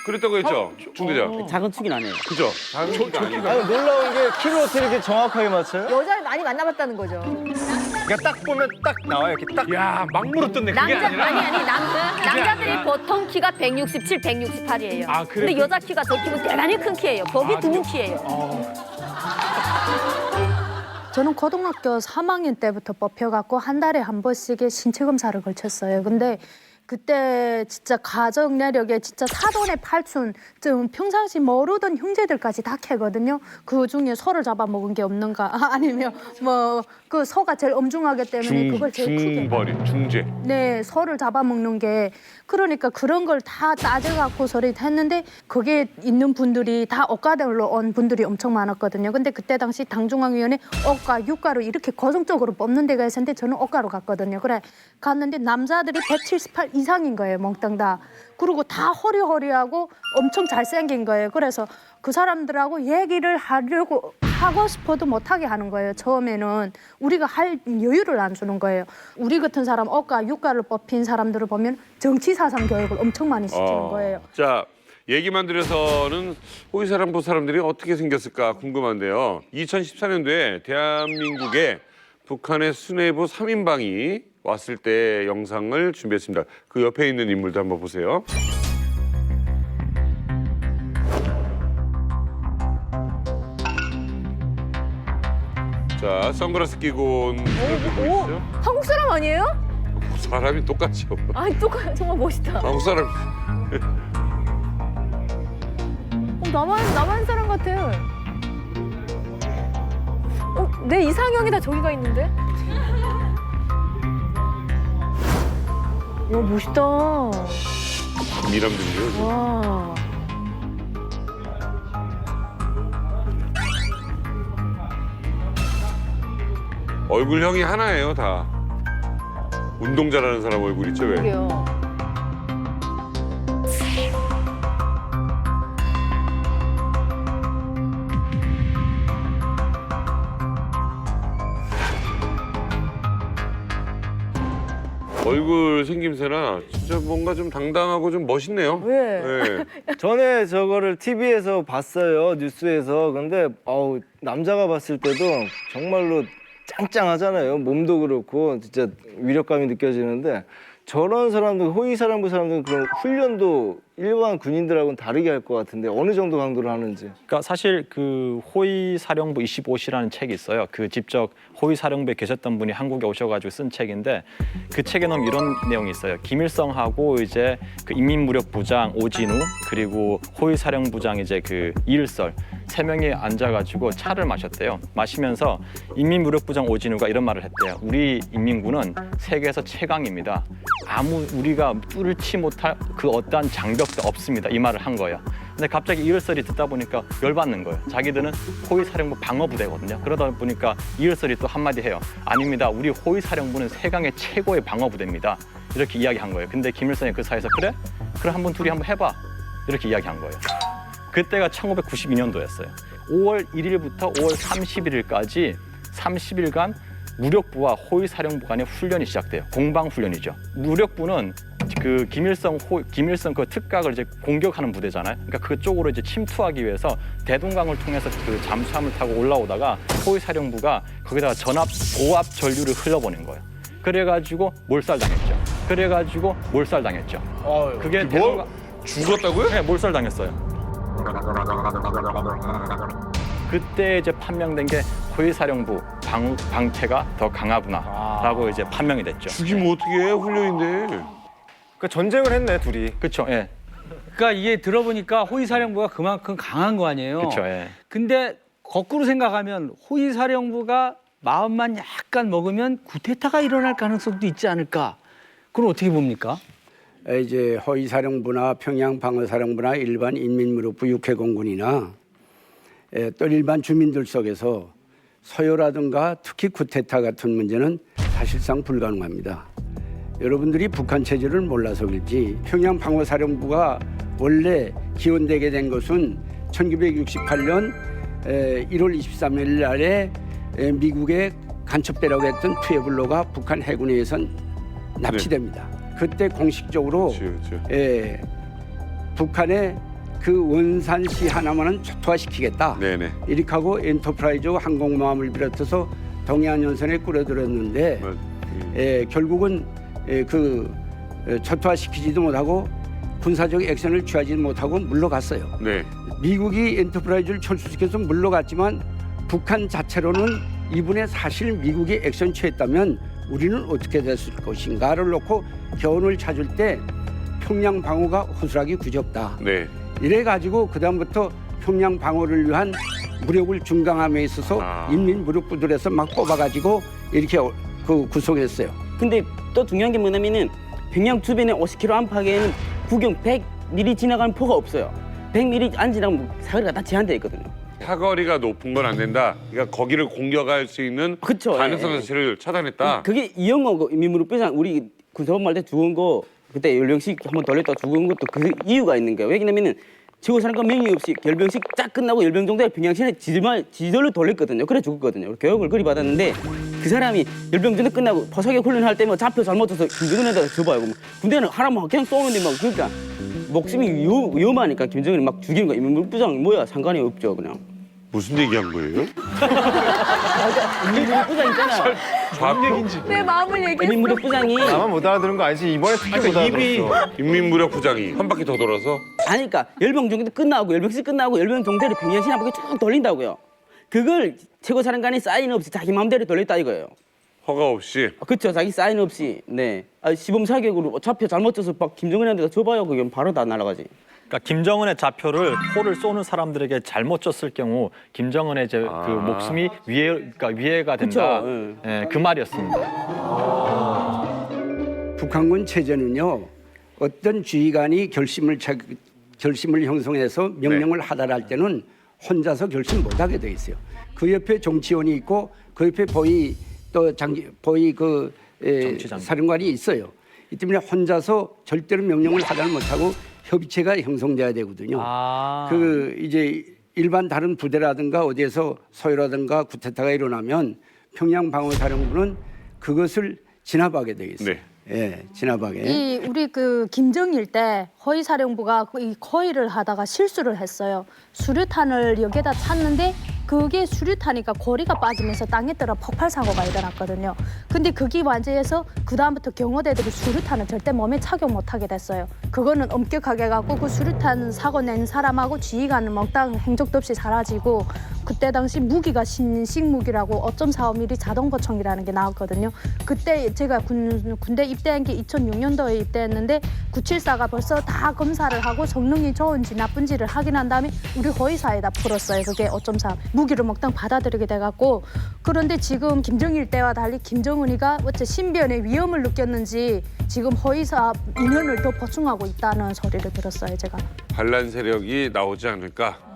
그랬다고 했죠, 중대장. 작은 축이 아니에요. 그죠? 작은 키가 아니에요. 아니 놀라운 게 키를 어떻게 이렇게 정확하게 맞춰요? 여자를 많이 만나봤다는 거죠. 그러니까 딱 보면 딱 나와요. 이렇게 딱. 야, 막 물었던데 그게 남자 아니라. 남자들이 보통 키가 167, 168이에요. 아, 그래? 근데 여자 키가 저 키보다 대단히 큰 키예요. 거기 드문 키예요. 저는 고등학교 3학년 때부터 뽑혀갖고 한 달에 한 번씩의 신체 검사를 걸쳤어요. 근데 그때 진짜 가정 내력에 진짜 사돈의 팔촌, 좀 평상시 모르던 형제들까지 다 캐거든요. 그 중에 소를 잡아먹은 게 없는가, 아니면 뭐 그 소가 제일 엄중하기 때문에 그걸 제일 크게. 중벌이, 중재. 네, 소를 잡아먹는 게 그러니까 그런 걸 다 따져갖고 소리 했는데 거기에 있는 분들이 다 억가들로 온 분들이 엄청 많았거든요. 근데 그때 당시 당중앙위원회 억가, 육가로 이렇게 고정적으로 뽑는 데가 있었는데 저는 억가로 갔거든요. 그래 갔는데 남자들이 178 이상인 거예요, 몽땅 다. 그리고 다 허리허리하고 엄청 잘생긴 거예요. 그래서 그 사람들하고 얘기를 하고 싶어도 못하게 하는 거예요. 처음에는 우리가 할 여유를 안 주는 거예요. 우리 같은 사람 억가, 육가를 뽑힌 사람들을 보면 정치사상 교육을 엄청 많이 시키는 거예요. 자, 얘기만 들어서는 호위사령부 사람들이 어떻게 생겼을까 궁금한데요. 2014년도에 대한민국에 북한의 수뇌부 3인방이 왔을 때 영상을 준비했습니다. 그 옆에 있는 인물도 한번 보세요. 자, 선글라스 끼고 온 분들 보이시죠? 한국 사람 아니에요? 사람이 똑같죠. 아니 똑같 정말 멋있다. 한국 사람. 남한 사람 같아. 내 이상형이 다 저기가 있는데? 와 멋있다. 미남들이요. 와. 얼굴형이 하나예요, 다. 운동 잘하는 사람 얼굴 있죠, 왜? 그래요. 얼굴 생김새나 진짜 뭔가 좀 당당하고 좀 멋있네요. 왜? 네. 전에 저거를 TV에서 봤어요, 뉴스에서. 근데 남자가 봤을 때도 정말로 짱짱하잖아요. 몸도 그렇고 진짜 위력감이 느껴지는데 저런 사람들, 호위사령부 사람들은 그런 훈련도 일반 군인들하고는 다르게 할 것 같은데 어느 정도 강도를 하는지. 그러니까 사실 그 호위사령부 25시라는 책이 있어요. 그 직접 호위사령부에 계셨던 분이 한국에 오셔가지고 쓴 책인데 그 책에 보면 이런 내용이 있어요. 김일성하고 이제 그 인민무력부장 오진우 그리고 호위사령부장 이제 그 이일설 세 명이 앉아가지고 차를 마셨대요. 마시면서 인민무력부장 오진우가 이런 말을 했대요. 우리 인민군은 세계에서 최강입니다. 우리가 뚫지 못할 그 어떠한 장벽도 없습니다. 이 말을 한 거예요. 근데 갑자기 이일설이 듣다 보니까 열받는 거예요. 자기들은 호위사령부 방어부대거든요. 그러다 보니까 이일설이 또 한마디 해요. 아닙니다. 우리 호위사령부는 세강의 최고의 방어부대입니다. 이렇게 이야기한 거예요. 근데 김일성이 그 사이에서 그래? 그럼 한번 둘이 한번 해봐. 이렇게 이야기한 거예요. 그때가 1992년도였어요. 5월 1일부터 5월 31일까지 30일간 무력부와 호위사령부 간의 훈련이 시작돼요. 공방훈련이죠. 무력부는 그 김일성 그 특각을 이제 공격하는 부대잖아요. 그러니까 그쪽으로 이제 침투하기 위해서 대동강을 통해서 그 잠수함을 타고 올라오다가 호위사령부가 거기다가 고압 전류를 흘려보낸 거예요. 그래가지고 몰살당했죠. 그게 뭐? 죽었다고요? 네, 몰살당했어요. 그때 이제 판명된 게 호위사령부 방패가 더 강하구나라고 이제 판명이 됐죠. 죽이면 어떻게 해? 훈련인데. 그러니까 전쟁을 했네, 둘이. 그렇죠. 예. 그러니까 이게 들어보니까 호위사령부가 그만큼 강한 거 아니에요. 그렇죠. 예. 근데 거꾸로 생각하면 호위사령부가 마음만 약간 먹으면 쿠데타가 일어날 가능성도 있지 않을까? 그건 어떻게 봅니까? 이제 호위사령부나 평양방어사령부나 일반 인민무력부 육해공군이나 또 일반 주민들 속에서 서요라든가 특히 쿠데타 같은 문제는 사실상 불가능합니다. 여러분들이 북한 체제를 몰라서 그렇지 평양방어사령부가 원래 기원되게 된 것은 1968년 1월 23일 날에 미국의 간첩배라고 했던 투에블로가 북한 해군에 의해선 납치됩니다. 그때 공식적으로 북한의 그 원산시 하나만은 초토화시키겠다. 네네. 이렇게 하고 엔터프라이즈 항공모함을 비롯해서 동해안연선에 꾸려들었는데 결국은 그 초토화시키지도 못하고 군사적 액션을 취하지 못하고 물러갔어요. 네. 미국이 엔터프라이즈를 철수시켜서 물러갔지만 북한 자체로는 이번에 사실 미국이 액션 취했다면 우리는 어떻게 됐을 것인가를 놓고 교훈을 찾을 때 평양 방어가 허술하기 그지없다. 네. 이래가지고 그다음부터 평양 방어를 위한 무력을 중강함에 있어서 인민 무력부들에서 막 뽑아가지고 이렇게 구성했어요. 근데 또 중요한 게 뭐냐면은 평양 주변에 50km 안팎에는 국경 100mm 지나가는 포가 없어요. 100mm 안 지나가면 사거리가 다 제한돼 있거든요. 사거리가 높은 건 안 된다. 그러니까 거기를 공격할 수 있는 가능성 자체를 차단했다. 그게 이영호 인민무력부장 우리 군사법 말 때 죽은 거 그때 연령식 한번 돌렸다 죽은 것도 그 이유가 있는 거예요. 왜냐면은 지구 사람과 명의 없이 열병식 쫙 끝나고 열병 정도에 평양시내 지절로 돌렸거든요. 그래 죽었거든요. 교육을 그리 받았는데 그 사람이 열병 전에 끝나고 포사격 훈련할 때 뭐 잡혀 잘못해서 김정은에다가 줘봐요. 뭐 군대는 하라면 그냥 쏘는데 막 그러니까 목숨이 위험하니까 김정은이 막 죽이는 거 인민무력부장 뭐야 상관이 없죠 그냥. 무슨 얘기한 거예요? 인민무력부장 있잖아. 좌표 얘기인지. 내 마음을 얘기했어. 인민무력부장이 나만 못 알아들은 거 아니지? 이번에 특히 못 알아들었어. 인민무력부장이 한 바퀴 더 돌아서 아니 그러니까 열병 정도 끝나고 열병식 끝나고 열병 정대를 평양시 한 바퀴 쭉 돌린다고요. 그걸 최고사령관이 사인 없이 자기 마음대로 돌렸다 이거예요. 허가 없이. 그렇죠. 자기 사인 없이. 네. 시범 사격으로 좌표 잘못 져서 막 김정은한테 줘봐요. 그게 바로 다 날아가지. 그러니까 김정은의 좌표를 포를 쏘는 사람들에게 잘못 줬을 경우 김정은의 이제 그 목숨이 위해가 된다. 그쵸, 예, 그 말이었습니다. 북한군 체제는요 어떤 지휘관이 결심을 형성해서 명령을 하달할 때는 혼자서 결심 못하게 돼 있어요. 그 옆에 정치원이 있고 그 옆에 보위 사령관이 있어요. 이 때문에 혼자서 절대로 명령을 하달 못하고 협의체가 형성돼야 되거든요. 그 이제 일반 다른 부대라든가 어디에서 소요라든가 쿠데타가 일어나면 평양 방어사령부는 그것을 진압하게 돼 있어요. 네. 예, 진압하게. 이 우리 그 김정일 때 허위사령부가 이 거의를 하다가 실수를 했어요. 수류탄을 여기에다 찼는데 그게 수류탄이니까 고리가 빠지면서 땅에 떨어 폭발 사고가 일어났거든요. 근데 그게 완전해서 그 다음부터 경호대들이 수류탄을 절대 몸에 착용 못하게 됐어요. 그거는 엄격하게 갖고 그 수류탄 사고 낸 사람하고 지휘관은 멍땅 행적도 없이 사라지고 그때 당시 무기가 신식 무기라고 5.45mm 자동보총이라는 게 나왔거든요. 그때 제가 군대 입대한 게 2006년도에 입대했는데 974가 벌써 다 검사를 하고 성능이 좋은지 나쁜지를 확인한 다음에 우리 호위사에다 풀었어요. 그게 5.4 무기를 먹당 받아들이게 돼갖고 그런데 지금 김정일 때와 달리 김정은이가 어째 신변의 위험을 느꼈는지 지금 호위사 인원을 더 보충하고 있다는 소리를 들었어요. 제가. 반란 세력이 나오지 않을까.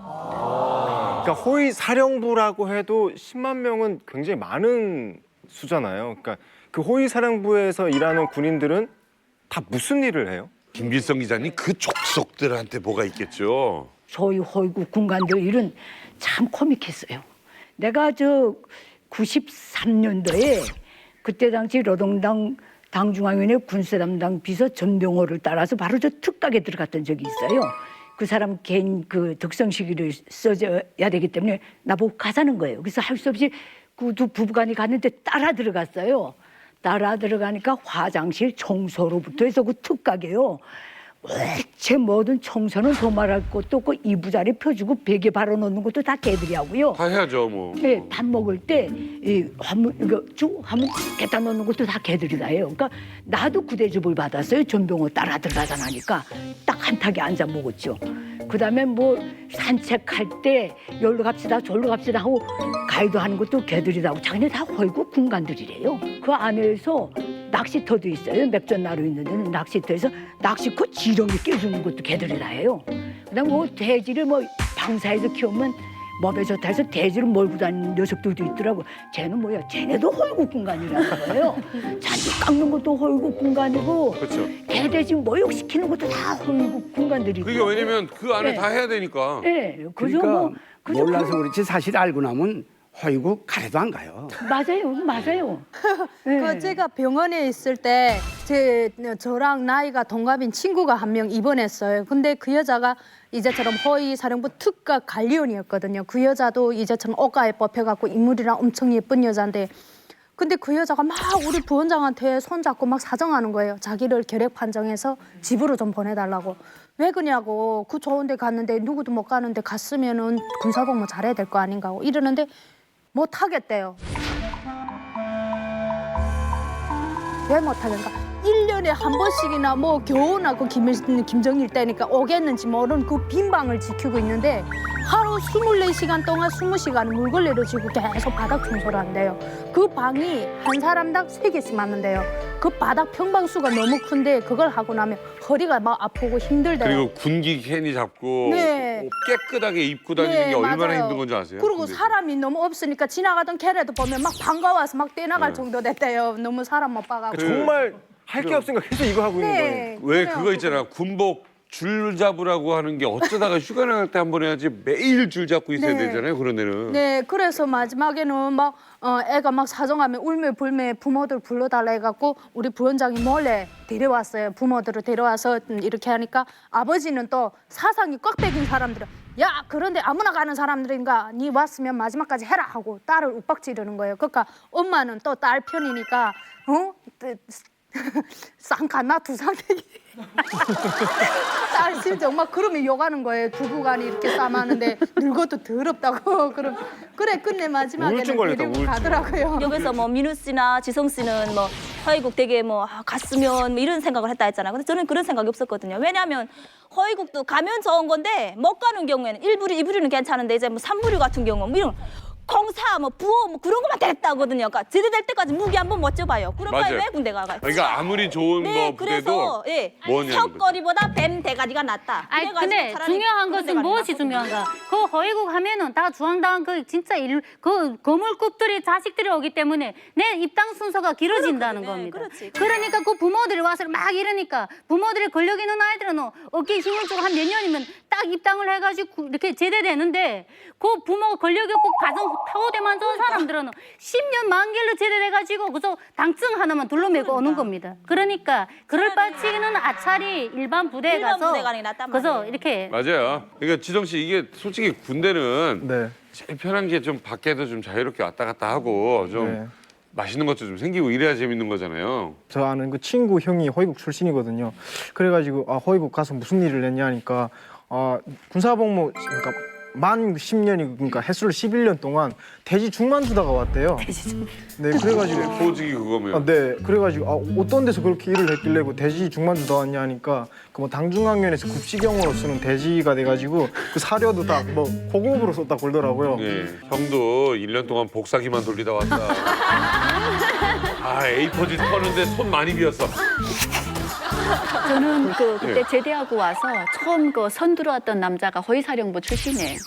그러니까 호위 사령부라고 해도 10만 명은 굉장히 많은 수잖아요. 그러니까 그 호위 사령부에서 일하는 군인들은 다 무슨 일을 해요? 김길성 기자님 그 족속들한테 뭐가 있겠죠. 소위 호위국 군관들 일은 참 코믹했어요. 내가 저 93년도에 그때 당시 노동당 당중앙위원회 군사담당 비서 전병호를 따라서 바로 저 특각에 들어갔던 적이 있어요. 그 사람 개인 그 덕성 시기를 써줘야 되기 때문에 나보고 가자는 거예요. 그래서 할 수 없이 그 두 부부간이 갔는데 따라 들어갔어요. 따라 들어가니까 화장실 청소로부터 해서 그 특각이에요. 제 모든 청소는 더 말할 것도 없고 이부자리 펴주고 베개 발라놓는 것도 다 걔들이 하고요. 다 해야죠 뭐. 네, 밥 먹을 때 이 화물 이거 한번 갖다 놓는 것도 다 걔들이 다 해요. 그러니까 나도 그 대접을 받았어요. 전병호 따라 들어가자 나니까 딱 한탁에 앉아 먹었죠. 그다음에 뭐 산책할 때 여기로 갑시다 저기로 갑시다 하고 가이드 하는 것도 걔들이다 하고 자기네 다 헐고 군관들이래요. 그 안에서 낚시터도 있어요. 맥전나루 있는 데는 낚시터에서 낚시코 지렁이 깨주는 것도 걔들이 다 해요. 그다음 뭐 돼지를 뭐 방사에서 키우면 몸에 좋다 해서 돼지를 몰고 다니는 녀석들도 있더라고. 쟤는 뭐야? 쟤네도 헐국 군관이라는 거예요. 잔디 깎는 것도 헐국 군관이고 그렇죠. 개돼지 모욕시키는 것도 다 헐국 군관들이고. 그게 왜냐면 그 안에 다 해야 되니까. 네, 그러니까 몰라서 그렇지 사실 알고 나면 허이고 가래도 안 가요. 맞아요. 네. 그 제가 병원에 있을 때 저랑 나이가 동갑인 친구가 한 명 입원했어요. 근데 그 여자가 이제처럼 허위 사령부 특각 관리원이었거든요. 그 여자도 이제처럼 옷가에 뽑혀갖고 인물이랑 엄청 예쁜 여자인데 근데 그 여자가 막 우리 부원장한테 손잡고 막 사정하는 거예요. 자기를 결핵 판정해서 집으로 좀 보내달라고. 왜 그냐고. 그 좋은 데 갔는데 누구도 못 가는데 갔으면은 군사복무 잘해야 될 거 아닌가 하고 이러는데 못 하겠대요. 왜 못 하겠는가? 1년에 한 번씩이나 뭐 겨우나 그 김정일 때니까 오겠는지 모르는 그 빈 방을 지키고 있는데 하루 24시간 동안 20시간 물걸레를 쥐고 계속 바닥 청소를 한대요. 그 방이 한 사람당 3개씩 맞는데요. 그 바닥 평방수가 너무 큰데 그걸 하고 나면 허리가 막 아프고 힘들대요. 그리고 군기 괜히 잡고 네. 깨끗하게 입고 다니는 게 얼마나 맞아요. 힘든 건지 아세요? 그리고 군대에서. 사람이 너무 없으니까 지나가던 걔네도 보면 막 반가워서 막 뛰어나갈 정도 됐대요. 너무 사람 못 봐가고. 정말 할 게 없으니까 계속 이거 하고 있는 거예요. 왜 그거 있잖아. 군복 줄 잡으라고 하는 게 어쩌다가 휴가 나갈 때 한 번 해야지 매일 줄 잡고 있어야 네. 되잖아요. 그런 데는. 네, 그래서 마지막에는 막 애가 막 사정하면 울며 불며 부모들 불러달라 해갖고 우리 부원장이 몰래 데려왔어요. 부모들을 데려와서 이렇게 하니까 아버지는 또 사상이 꽉 배긴 사람들은 야, 그런데 아무나 가는 사람들인가 니 왔으면 마지막까지 해라 하고 딸을 윽박지르는 거예요. 그러니까 엄마는 또 딸 편이니까 쌍가나 두상대기 딸 심지어 막 그러면 욕하는 거예요. 두부간이 이렇게 싸마는데 늙어도 더럽다고 그럼 그래 끝내 마지막에는 데리고 가더라고요. 여기서 뭐 민우 씨나 지성 씨는 뭐 허위국 되게 뭐 갔으면 뭐 이런 생각을 했다 했잖아요. 근데 저는 그런 생각이 없었거든요. 왜냐하면 허위국도 가면 좋은 건데 못 가는 경우에는 1부류, 2부류는 괜찮은데 이제 뭐 3부류 같은 경우 뭐 이런 공사, 뭐 부호, 뭐 그런 것만 됐다거든요. 그러니까 제대될 때까지 무기 한번 못 줘봐요. 그런 거에 왜 군대 가가요? 그러니까 아무리 좋은 네, 뭐 부대도 그래서 예, 뭐냐는 턱걸이보다 뱀 대가리가 낫다. 아니 그래가지고 근데 차라리 중요한 그런 것은 데가 무엇이 중요한가? 그 허위국 하면은 다 중앙당 그 진짜 그 거물급들이 자식들이 오기 때문에 내 입당 순서가 길어진다는 겁니다. 그러니까 그 부모들이 와서 막 이러니까 부모들이 권력 있는 아이들은 어깨에 힘을 주고 한 몇 년이면 딱 입당을 해가지고 이렇게 제대되는데 그 부모가 권력이 없고 가정 타고대만 좋은 사람들은 10년 만길로 제대돼가지고 그저 당증 하나만 둘러매고 오는 겁니다. 그러니까 그럴 바치기는 아차리 일반 부대에 일반 가서 부대간이 낫단 그래서 말이에요. 이렇게 맞아요. 그러니까 지정 씨 이게 솔직히 군대는 네. 제일 편한 게 좀 밖에도 좀 자유롭게 왔다 갔다 하고 좀 맛있는 것도 좀 생기고 이래야 재밌는 거잖아요. 저 아는 그 친구 형이 허위국 출신이거든요. 그래가지고 허위국 가서 무슨 일을 했냐 하니까 군사복무 그러니까 만 10년이 그러니까 횟수를 11년 동안 돼지 죽만 주다가 왔대요. 네, 그래가지고 소직이 그거면. 네, 그래가지고 어떤 데서 그렇게 일을 했길래 그 돼지 죽만 주다 왔냐 하니까 그 뭐 당중앙면에서 급식용으로 쓰는 돼지가 돼가지고 그 사료도 다 뭐 고급으로 썼다 그러더라고요. 예, 형도 1년 동안 복사기만 돌리다 왔다. A4지 터는데 손 많이 비었어. 저는 그때 네. 제대하고 와서 처음 그 선 들어왔던 남자가 허위사령부 출신이에요.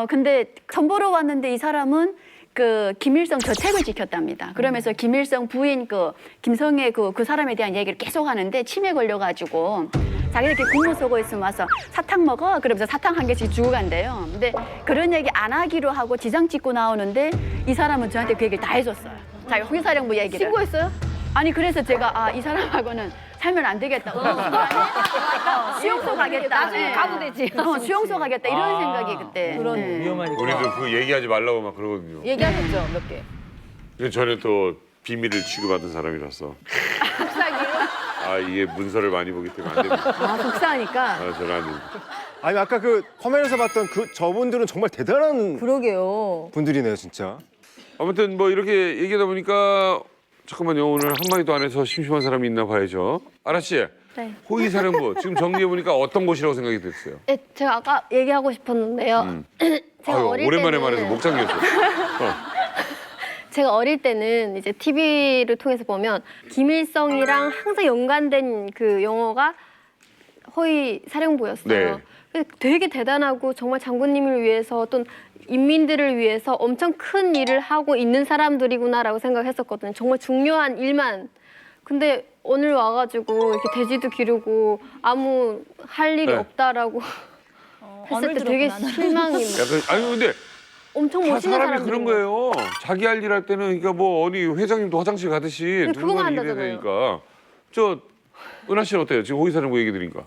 근데 선보러 왔는데 이 사람은 그 김일성 저책을 지켰답니다. 그러면서 김일성 부인 그 김성애 그 사람에 대한 얘기를 계속 하는데 치매 걸려가지고 자기들끼리 국무 쏘고 있으면 와서 사탕 먹어 그러면서 사탕 한 개씩 주고 간대요. 근데 그런 얘기 안 하기로 하고 지장 찍고 나오는데 이 사람은 저한테 그 얘기를 다 해줬어요. 자기 허위사령부 얘기를. 신고했어요? 아니 그래서 제가 이 사람하고는 살면 안 되겠다. 수용소 가겠다. 나중에 가도 되지. 수용소 가겠다 이런 생각이 그때. 그런 위험하니까. 우리도 그 얘기하지 말라고 막 그러거든요. 얘기하셨죠 몇 개. 근데 저는 또 비밀을 취급받은 사람이라서. 이게 문서를 많이 보기 때문에 안 됩니다. 복사하니까. 저는 안 됩니다. 아니 아까 그 화면에서 봤던 그 저분들은 정말 대단한 그러게요. 분들이네요, 진짜. 아무튼 뭐 이렇게 얘기하다 보니까 잠깐만요. 오늘 한마디도 안 해서 심심한 사람이 있나 봐야죠. 아라 씨. 네. 호위사령부 지금 정리해 보니까 어떤 곳이라고 생각이 됐어요? 네, 제가 아까 얘기하고 싶었는데요. 제가 어릴 오랜만에 때는 말해서 목 잠겼어. 제가 어릴 때는 이제 TV를 통해서 보면 김일성이랑 항상 연관된 그 영화가 허위 사령부였어요. 네. 그래서 되게 대단하고 정말 장군님을 위해서 어떤 인민들을 위해서 엄청 큰 일을 하고 있는 사람들이구나라고 생각했었거든요. 정말 중요한 일만. 근데 오늘 와가지고 이렇게 돼지도 기르고 아무 할 일이 네. 없다라고 했을 때 되게 실망이. 아니 근데 엄청 다 멋있는 사람이 사람들. 그런 거예요. 자기 할 일 할 때는 그러니까 뭐 어디 회장님도 화장실 가듯이 그거만 누군가 일해야 한다잖아요. 되니까. 저 은하 씨는 어때요? 지금 호위사령부 얘기 들으니까.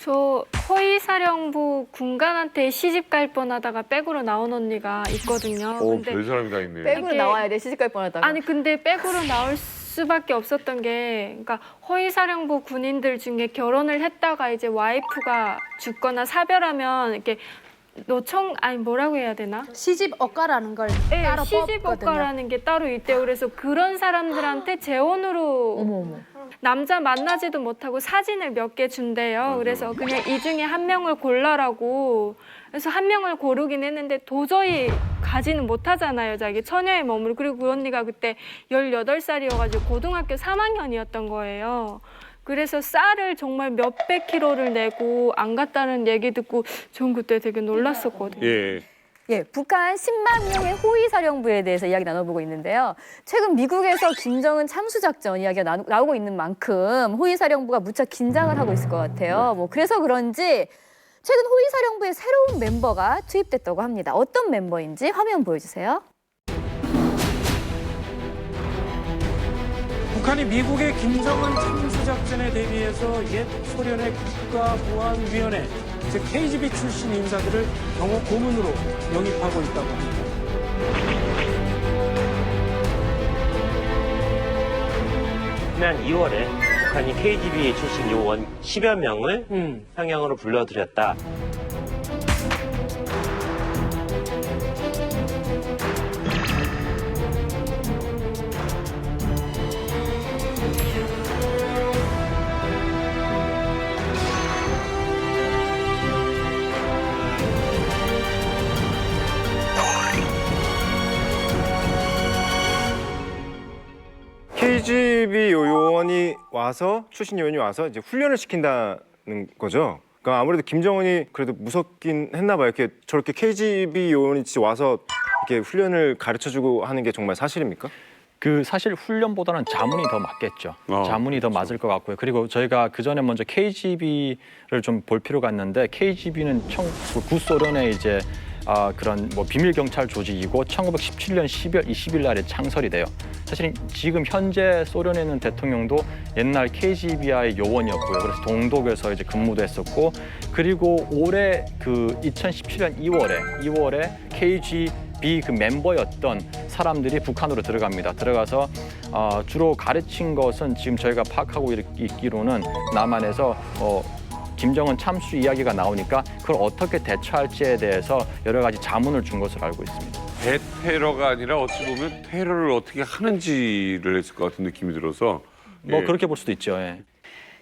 저 허위사령부 군관한테 시집 갈 뻔하다가 백으로 나온 언니가 있거든요. 오, 근데 별 사람이 다 있네. 백으로 이게- 나와야 돼, 시집갈 뻔하다가. 아니 근데 백으로 나올 수밖에 없었던 게, 그러니까 허위사령부 군인들 중에 결혼을 했다가 이제 와이프가 죽거나 사별하면 이렇게 아니 뭐라고 해야 되나? 시집 억가라는 걸 네, 따로 시집 뽑거든요. 억가라는 게 따로 있대요. 그래서 그런 사람들한테 재혼으로 남자 만나지도 못하고 사진을 몇 개 준대요. 그래서 그냥 이 중에 한 명을 골라라고. 그래서 한 명을 고르긴 했는데 도저히 가지는 못하잖아요. 자기 처녀의 몸을. 그리고 그 언니가 그때 18살이어가지고 고등학교 3학년이었던 거예요. 그래서 쌀을 정말 몇백 킬로를 내고 안 갔다는 얘기 듣고 전 그때 되게 놀랐었거든요. 예. 예, 북한 10만 명의 호위 사령부에 대해서 이야기 나눠보고 있는데요. 최근 미국에서 김정은 참수작전 이야기가 나오고 있는 만큼 호위 사령부가 무척 긴장을 하고 있을 것 같아요. 뭐 그래서 그런지 최근 호위 사령부에 새로운 멤버가 투입됐다고 합니다. 어떤 멤버인지 화면 보여주세요. 북한이 미국의 김정은 참수작전에 대비해서 옛 소련의 국가보안위원회, 즉 KGB 출신 인사들을 경호 고문으로 영입하고 있다고 합니다. 지난 2월에 북한이 KGB 출신 요원 10여 명을 평양으로 불러들였다. KGB 요원이 와서 출신 요원이 와서 이제 훈련을 시킨다는 거죠. 그러니까 아무래도 김정은이 그래도 무섭긴 했나 봐요. 이렇게 저렇게 KGB 요원이 와서 이렇게 훈련을 가르쳐주고 하는 게 정말 사실입니까? 그 사실 훈련보다는 자문이 더 맞겠죠. 자문이 더 맞을 것 같고요. 그리고 저희가 그 전에 먼저 KGB를 좀 볼 필요가 있는데 KGB는 구소련의 이제 그런 뭐 비밀 경찰 조직이고 1917년 12월 20일 날에 창설이 돼요. 사실 지금 현재 소련에 있는 대통령도 옛날 KGB의 요원이었고요. 그래서 동독에서 이제 근무도 했었고, 그리고 올해 그 2017년 2월에 KGB 그 멤버였던 사람들이 북한으로 들어갑니다. 들어가서 주로 가르친 것은 지금 저희가 파악하고 있기로는 남한에서 김정은 참수 이야기가 나오니까 그걸 어떻게 대처할지에 대해서 여러 가지 자문을 준 것으로 알고 있습니다. 대테러가 아니라 어찌 보면 테러를 어떻게 하는지를 했을 것 같은 느낌이 들어서. 뭐 예. 그렇게 볼 수도 있죠. 예.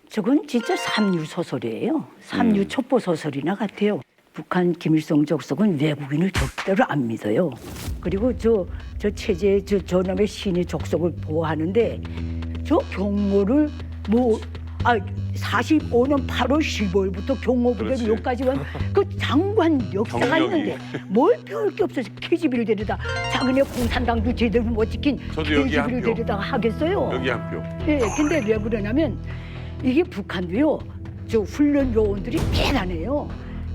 저건 진짜 삼류 소설이에요. 삼류 첩보 소설이나 같아요. 북한 김일성 족속은 외국인을 절대로 안 믿어요. 그리고 저 체제의 저놈의 신의 족속을 보호하는데 저 경호를 45년 8월 15일부터 경호부대로 여기까지 온 그 장관 역사가 경력이. 있는데 뭘 배울 게 없어서 KGB를 데려다 자기네 공산당도 제대로 못 지킨 저도 여기 한 KGB를 표. 데려다가 하겠어요. 여기 한 표. 예, 근데 왜 그러냐면 이게 북한도요, 저 훈련 요원들이 대단해요.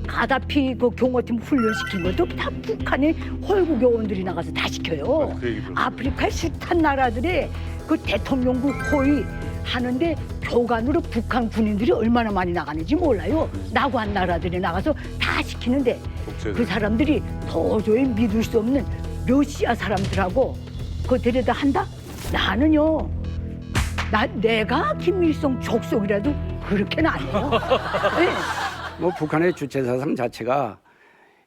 가다피 그 경호팀 훈련시킨 것도 다 북한의 헐국 요원들이 나가서 다 시켜요. 그 얘기 들었어요. 아프리카의 숱한 나라들의 그 대통령국 호위 하는데 교관으로 북한 군인들이 얼마나 많이 나가는지 몰라요. 나고한 나라들이 나가서 다 시키는데 그 사람들이 도저히 믿을 수 없는 러시아 사람들하고 그거 데려다 한다? 나는요, 내가 김일성 족속이라도 그렇게는 안 해요. 네. 뭐 북한의 주체 사상 자체가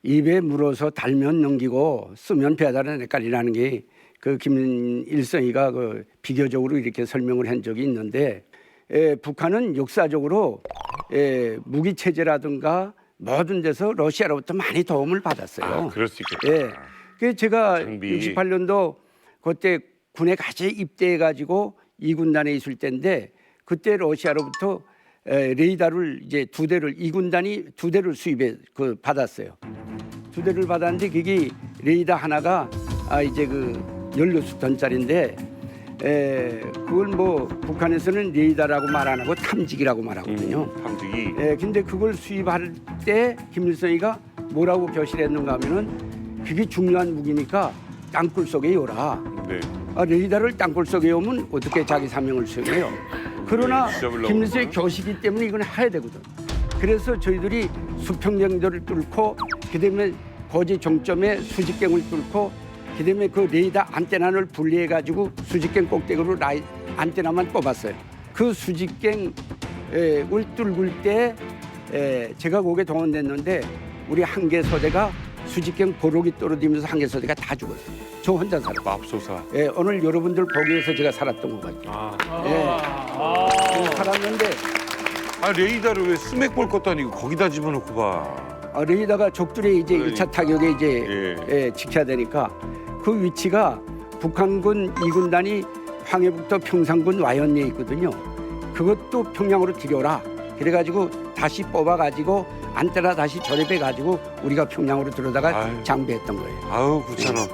입에 물어서 달면 넘기고 쓰면 배달은 헷갈리라는 게 그 김일성이가 그 비교적으로 이렇게 설명을 한 적이 있는데, 북한은 역사적으로 무기 체제라든가 모든 데서 러시아로부터 많이 도움을 받았어요. 그럴 수 있겠다. 그 제가 장비. 68년도 그때 군에 같이 입대해가지고 2군단에 있을 때인데, 그때 러시아로부터 레이더를 이제 2대를 2군단이 2대를 수입해 받았어요. 2대를 받았는데 그게 레이더 하나가 이제 그 16톤짜리인데 그걸 뭐 북한에서는 레이더라고 말 안 하고 탐지기라고 말하거든요. 탐지기. 근데 그걸 수입할 때 김일성이가 뭐라고 표시했는가 하면은 그게 중요한 무기니까 땅굴 속에 요라. 네. 레이더를 땅굴 속에 오면 어떻게 자기 사명을 수행해요. 그러나 네, 김일성의 교시기 때문에 이건 해야 되거든. 그래서 저희들이 수평정도를 뚫고 그다음에 고지 종점에 수직경을 뚫고 그다음에 그 레이더 안테나를 분리해 가지고 수직경 꼭대기로 안테나만 뽑았어요. 그 수직경을 뚫을 때 제가 거기에 동원됐는데 우리 한계 소대가 수직경 보록이 떨어지면서 한계 소대가 다 죽었어요. 저 혼자 살았어요. 맙소사. 오늘 여러분들 보기 위해서 제가 살았던 것 같아요. 살았는데 레이더를 왜 스맥볼 것도 아니고 거기다 집어넣고 봐. 레이더가 적들의 이제 그러니까. 1차 타격에 이제 지켜야 되니까 그 위치가 북한군 2군단이 황해북도 평상군 와연리에 있거든요. 그것도 평양으로 들여라. 그래가지고 다시 뽑아가지고 안테나 다시 조립해가지고 우리가 평양으로 들어다가 장비했던 거예요. 아우 귀찮아.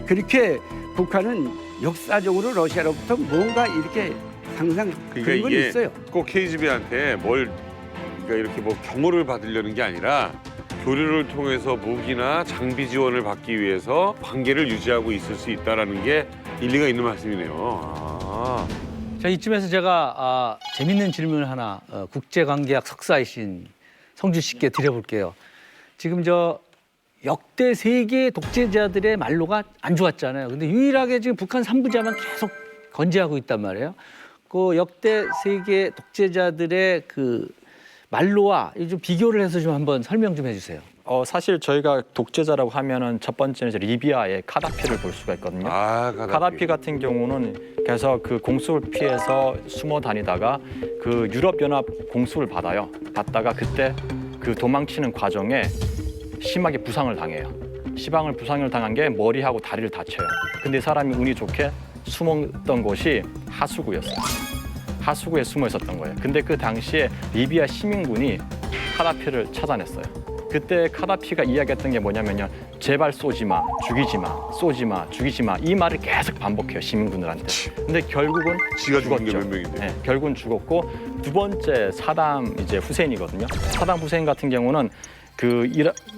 그렇게 북한은 역사적으로 러시아로부터 뭔가 이렇게 항상 그런 건 이게 있어요. 꼭 KGB한테 그러니까 이렇게 뭐 경호를 받으려는 게 아니라 교류를 통해서 무기나 장비 지원을 받기 위해서 관계를 유지하고 있을 수 있다라는 게 일리가 있는 말씀이네요. 자, 이쯤에서 제가 재밌는 질문을 하나 국제관계학 석사이신 성주 씨께 드려볼게요. 지금 저 역대 세계 독재자들의 말로가 안 좋았잖아요. 근데 유일하게 지금 북한 삼부자만 계속 건재하고 있단 말이에요. 그 역대 세계 독재자들의 그 말로와 좀 비교를 해서 좀 한번 설명 좀 해주세요. 사실 저희가 독재자라고 하면은 첫 번째는 이제 리비아의 카다피를 볼 수가 있거든요. 카다피 같은 경우는 계속 그 공습을 피해서 숨어 다니다가 그 유럽연합 공습을 받다가 그때 그 도망치는 과정에 심하게 부상을 당해요. 부상을 당한 게 머리하고 다리를 다쳐요. 근데 사람이 운이 좋게 숨었던 곳이 하수구였어요. 하수구에 숨어 있었던 거예요. 근데 그 당시에 리비아 시민군이 카다피를 찾아냈어요. 그때 카다피가 이야기했던 게 뭐냐면요. 제발 쏘지 마, 죽이지 마, 쏘지 마, 죽이지 마. 이 말을 계속 반복해요, 시민군들한테. 근데 결국은 지가 죽은 게 죽었죠. 몇 명인데. 네, 결국은 죽었고 두 번째 사담 이제 후세인이거든요. 사담 후세인 같은 경우는 그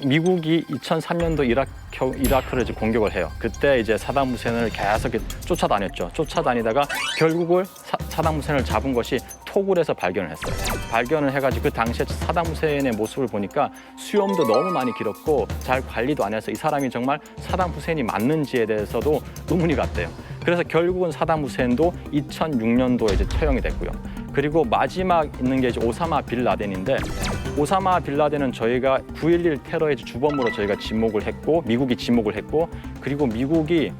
미국이 2003년도 이라크를 이제 공격을 해요. 그때 이제 사담 후세인을 계속 쫓아다녔죠. 쫓아다니다가 결국을 사담 후세인을 잡은 것이 토굴에서 발견을 했어요. 발견을 해가지고 그 당시에 사담 후세인의 모습을 보니까 수염도 너무 많이 길었고 잘 관리도 안 해서 이 사람이 정말 사담 후세인이 맞는지에 대해서도 의문이 갔대요. 그래서 결국은 사담 후세인도 2006년도에 이제 처형이 됐고요. 그리고 마지막 있는 게 이제 오사마 빌 라덴인데 오사마 빌 라덴은 저희가 9.11 테러의 주범으로 저희가 지목을 했고 미국이 지목을 했고 그리고 미국이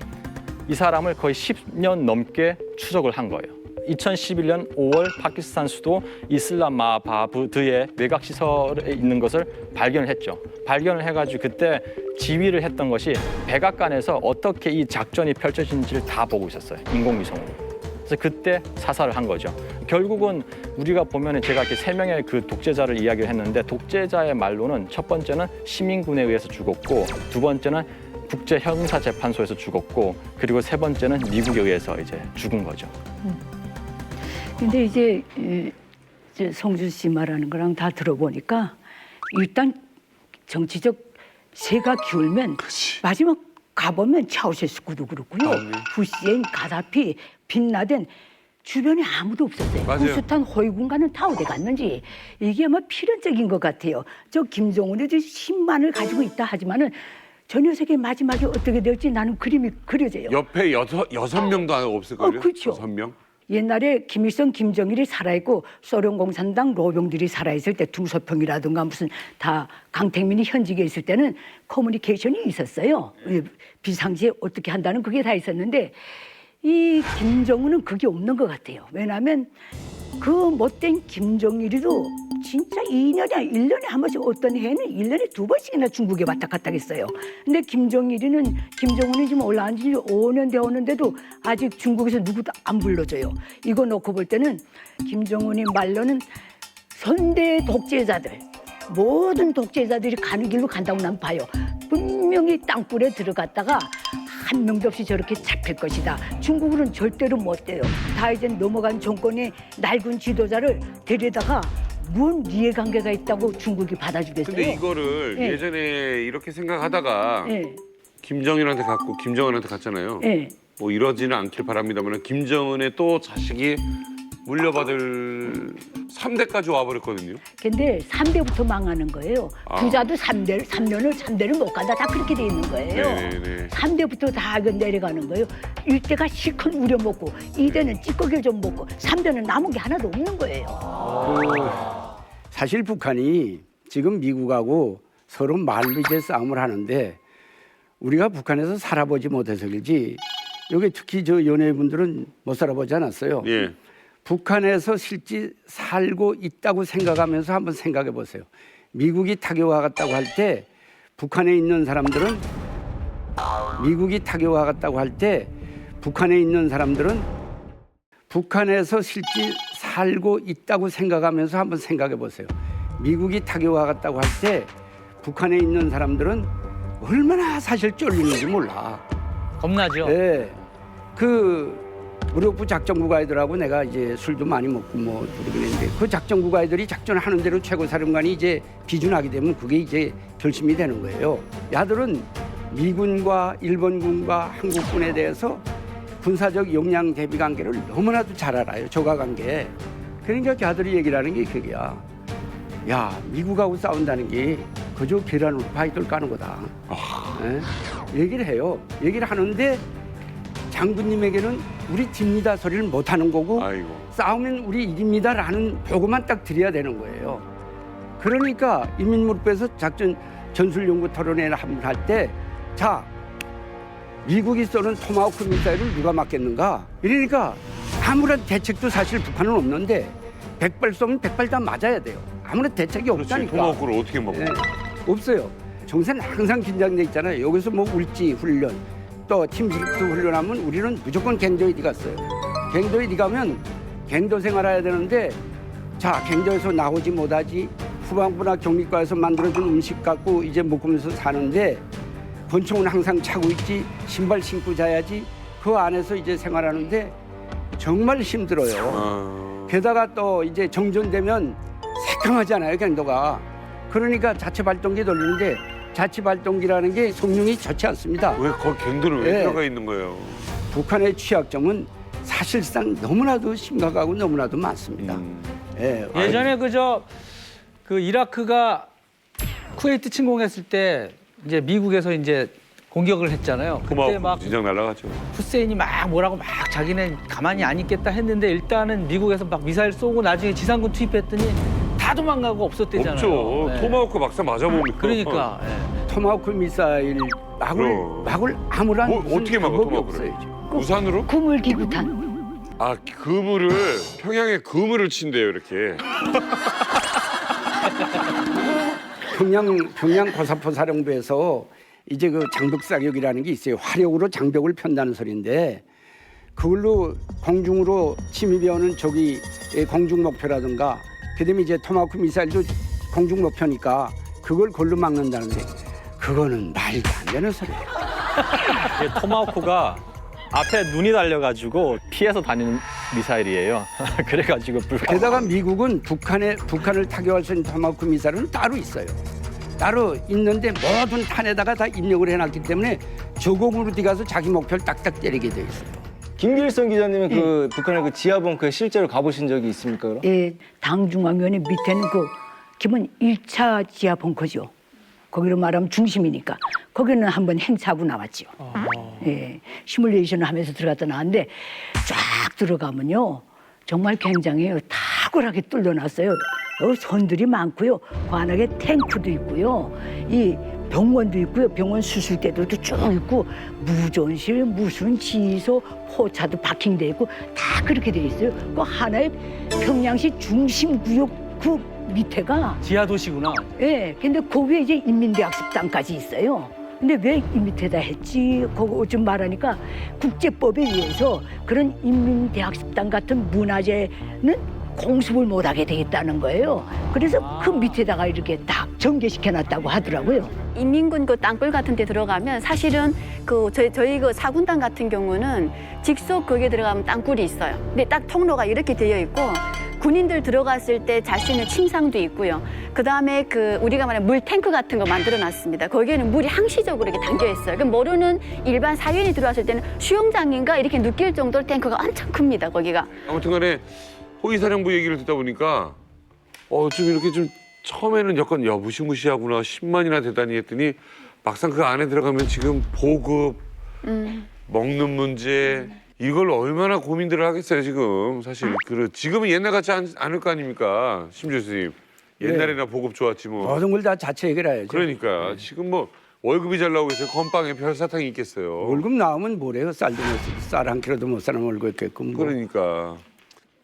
이 사람을 거의 10년 넘게 추적을 한 거예요. 2011년 5월 파키스탄 수도 이슬람마바드의 외곽 시설에 있는 것을 발견을 했죠. 발견을 해가지고 그때 지휘를 했던 것이 백악관에서 어떻게 이 작전이 펼쳐진지를 다 보고 있었어요. 인공위성으로. 그래서 그때 사살을 한 거죠. 결국은 우리가 보면 제가 이렇게 세 명의 그 독재자를 이야기를 했는데 독재자의 말로는 첫 번째는 시민군에 의해서 죽었고 두 번째는 국제형사재판소에서 죽었고 그리고 세 번째는 미국에 의해서 이제 죽은 거죠. 근데 이제 성준 씨 말하는 거랑 다 들어보니까 일단 정치적 세가 기울면 마지막 가보면 차우셰스쿠도 그렇고요. 후세인, 가다피, 빈라덴 주변에 아무도 없었어요. 후스탄 호위군과는 다 어디 갔는지 이게 아마 필연적인 것 같아요. 저 김정은이 10만을 가지고 있다 하지만은 저 녀석의 마지막이 어떻게 될지 나는 그림이 그려져요. 옆에 여섯 명도 없을걸요? 그렇죠. 6명? 옛날에 김일성, 김정일이 살아있고 소련 공산당 로병들이 살아있을 때 둥소평이라든가 무슨 다 강택민이 현직에 있을 때는 커뮤니케이션이 있었어요. 비상시에 어떻게 한다는 그게 다 있었는데 이 김정은은 그게 없는 것 같아요. 왜냐하면 그 못된 김정일이도 진짜 2년에 1년에 한 번씩 어떤 해는 1년에 2번씩이나 중국에 왔다 갔다 했어요. 근데 김정은이 지금 올라온 지 5년 되었는데도 아직 중국에서 누구도 안 불러줘요. 이거 놓고 볼 때는 김정은이 말로는 선대 독재자들 모든 독재자들이 가는 길로 간다고 난 봐요. 분명히 땅굴에 들어갔다가 한 명도 없이 저렇게 잡힐 것이다. 중국으로는 절대로 못 돼요. 다 이제 넘어간 정권의 낡은 지도자를 데려다가 뭔 이해관계가 있다고 중국이 받아주겠어요? 근데 이거를 예전에 이렇게 생각하다가 김정일한테 갔고 김정은한테 갔잖아요. 뭐 이러지는 않길 바랍니다만 김정은의 또 자식이 물려받을 3대까지 와버렸거든요. 근데 3대부터 망하는 거예요. 부자도 3대를 못 간다. 다 그렇게 돼 있는 거예요. 네네네. 3대부터 다 내려가는 거예요. 1대가 실컷 우려먹고 2대는 찌꺼기를 좀 먹고 3대는 남은 게 하나도 없는 거예요. 사실 북한이 지금 미국하고 서로 말로 이제 싸움을 하는데 우리가 북한에서 살아보지 못해서 그렇지 여기 특히 저 연예인분들은 못 살아보지 않았어요. 예. 북한에서 실제 살고 있다고 생각하면서 한번 생각해 보세요. 미국이 타격하겠다고 할 때 북한에 있는 사람들은 북한에서 실제 살고 있다고 생각하면서 한번 생각해 보세요. 미국이 타격하겠다고 할 때 북한에 있는 사람들은 얼마나 사실 쫄리는지 몰라. 겁나죠. 네. 무력부 작전국 아이들하고 내가 이제 술도 많이 먹고 뭐 그러긴 했는데 그 작전국 아이들이 작전하는 대로 최고사령관이 이제 비준하게 되면 그게 이제 결심이 되는 거예요. 야들은 미군과 일본군과 한국군에 대해서 군사적 역량 대비 관계를 너무나도 잘 알아요. 조가 관계. 그러니까 걔들이 얘기를 하는 게 그게야. 야, 미국하고 싸운다는 게 그저 계란으로 파이들 까는 거다. 얘기를 해요. 얘기를 하는데 장군님에게는 우리 집니다 소리를 못 하는 거고 싸우면 우리 이깁니다라는 보고만 딱 드려야 되는 거예요. 그러니까 인민무력부에서 작전 전술연구 토론회를 할 때 자, 미국이 쏘는 토마호크 미사일을 누가 맞겠는가? 이러니까 아무런 대책도 사실 북한은 없는데 100발 쏘면 100발 다 맞아야 돼요. 아무런 대책이 없다니까. 토마호크를 어떻게 먹어? 없어요. 정세는 항상 긴장돼 있잖아요. 여기서 뭐 울지 훈련, 또 팀스리프 훈련하면 우리는 무조건 갱도에 갔어요. 갱도에 가면 갱도 생활해야 되는데 자, 갱도에서 나오지 못하지 후방부나 격리과에서 만들어준 음식 갖고 이제 먹으면서 사는데 권총은 항상 차고 있지 신발 신고 자야지 그 안에서 이제 생활하는데 정말 힘들어요. 게다가 또 이제 정전되면 새까맣잖아요, 갱도가. 그러니까 자체 발동기 돌리는데 자체 발동기라는 게 성능이 좋지 않습니다. 왜 거기 갱도를 왜 들어가 있는 거예요? 북한의 취약점은 사실상 너무나도 심각하고 너무나도 많습니다. 예전에 그 이라크가 쿠웨이트 침공했을 때 이제 미국에서 이제 공격을 했잖아요. 그때 막 진작 날아갔죠. 후세인이 막 뭐라고 막 자기는 가만히 안 있겠다 했는데 일단은 미국에서 막 미사일 쏘고 나중에 지상군 투입했더니 다 도망가고 없었대잖아요. 없죠. 토마호크 막상 맞아보면. 그러니까. 토마호크 미사일 막을 아무런 어떻게 막아 토마호크를? 우산으로? 그물기구탄. 아, 그물을 평양에 그물을 친대요 이렇게. 평양 고사포 사령부에서 이제 그 장벽 사격이라는 게 있어요. 화력으로 장벽을 편다는 소리인데 그걸로 공중으로 침입해 오는 적이 공중 목표라든가 그다음에 이제 토마호크 미사일도 공중 목표니까 그걸 걸로 막는다는데 그거는 말도 안 되는 소리예요. 토마호크가 앞에 눈이 달려가지고 피해서 다니는 미사일이에요. 그래가지고 게다가 미국은 북한을 타격할 수 있는 토마호크 미사일은 따로 있어요. 따로 있는데 모든 탄에다가 다 입력을 해놨기 때문에 저공으로 들어가서 자기 목표를 딱딱 때리게 돼 있어요. 김길성 기자님은 그 북한의 그 지하 벙커에 실제로 가보신 적이 있습니까? 그럼? 예, 당중앙위원회 밑에는 그 기본 1차 지하 벙커죠. 거기로 말하면 중심이니까 거기는 한번 행사하고 나왔죠. 예, 시뮬레이션을 하면서 들어갔다 나왔는데 쫙 들어가면요 정말 굉장해요. 탁월하게 뚫려놨어요. 선들이 많고요. 그 안에 탱크도 있고요. 이 병원도 있고요. 병원 수술대들도 쭉 있고 무전실, 무슨 지소, 포차도 파킹돼 있고 다 그렇게 돼 있어요. 그 하나의 평양시 중심구역 그 밑에가 지하 도시구나. 예. 근데 그 위에 이제 인민대학습당까지 있어요. 근데 왜 이 밑에다 했지? 그거 좀 말하니까 국제법에 의해서 그런 인민대학습당 같은 문화재는 공습을 못하게 되겠다는 거예요. 그래서 그 밑에다가 이렇게 딱 전개시켜놨다고 하더라고요. 인민군 그 땅굴 같은 데 들어가면 사실은 그 저희 그 사군단 같은 경우는 직속 거기에 들어가면 땅굴이 있어요. 근데 딱 통로가 이렇게 되어 있고 군인들 들어갔을 때 잘 수 있는 침상도 있고요. 그다음에 그 우리가 말하는 물 탱크 같은 거 만들어 놨습니다. 거기에는 물이 항시적으로 이렇게 담겨 있어요. 그럼 모르는 일반 사회인이 들어왔을 때는 수영장인가 이렇게 느낄 정도로 탱크가 엄청 큽니다. 거기가. 아무튼간에 호위사령부 얘기를 듣다 보니까 좀 이렇게 좀 처음에는 약간 야 무시무시하구나 10만이나 되다니 했더니 막상 그 안에 들어가면 지금 보급, 먹는 문제 이걸 얼마나 고민들을 하겠어요 지금 사실 지금은 옛날 같지 않을 거 아닙니까 심 교수님 옛날에나 보급 좋았지 뭐 모든 걸 다 자체 해결해야죠. 그러니까 지금 뭐 월급이 잘 나오고 있어요 건빵에 별 사탕이 있겠어요 월급 나오면 뭐래요? 쌀 한 킬로도 못 사는 월급 있겠고. 그러니까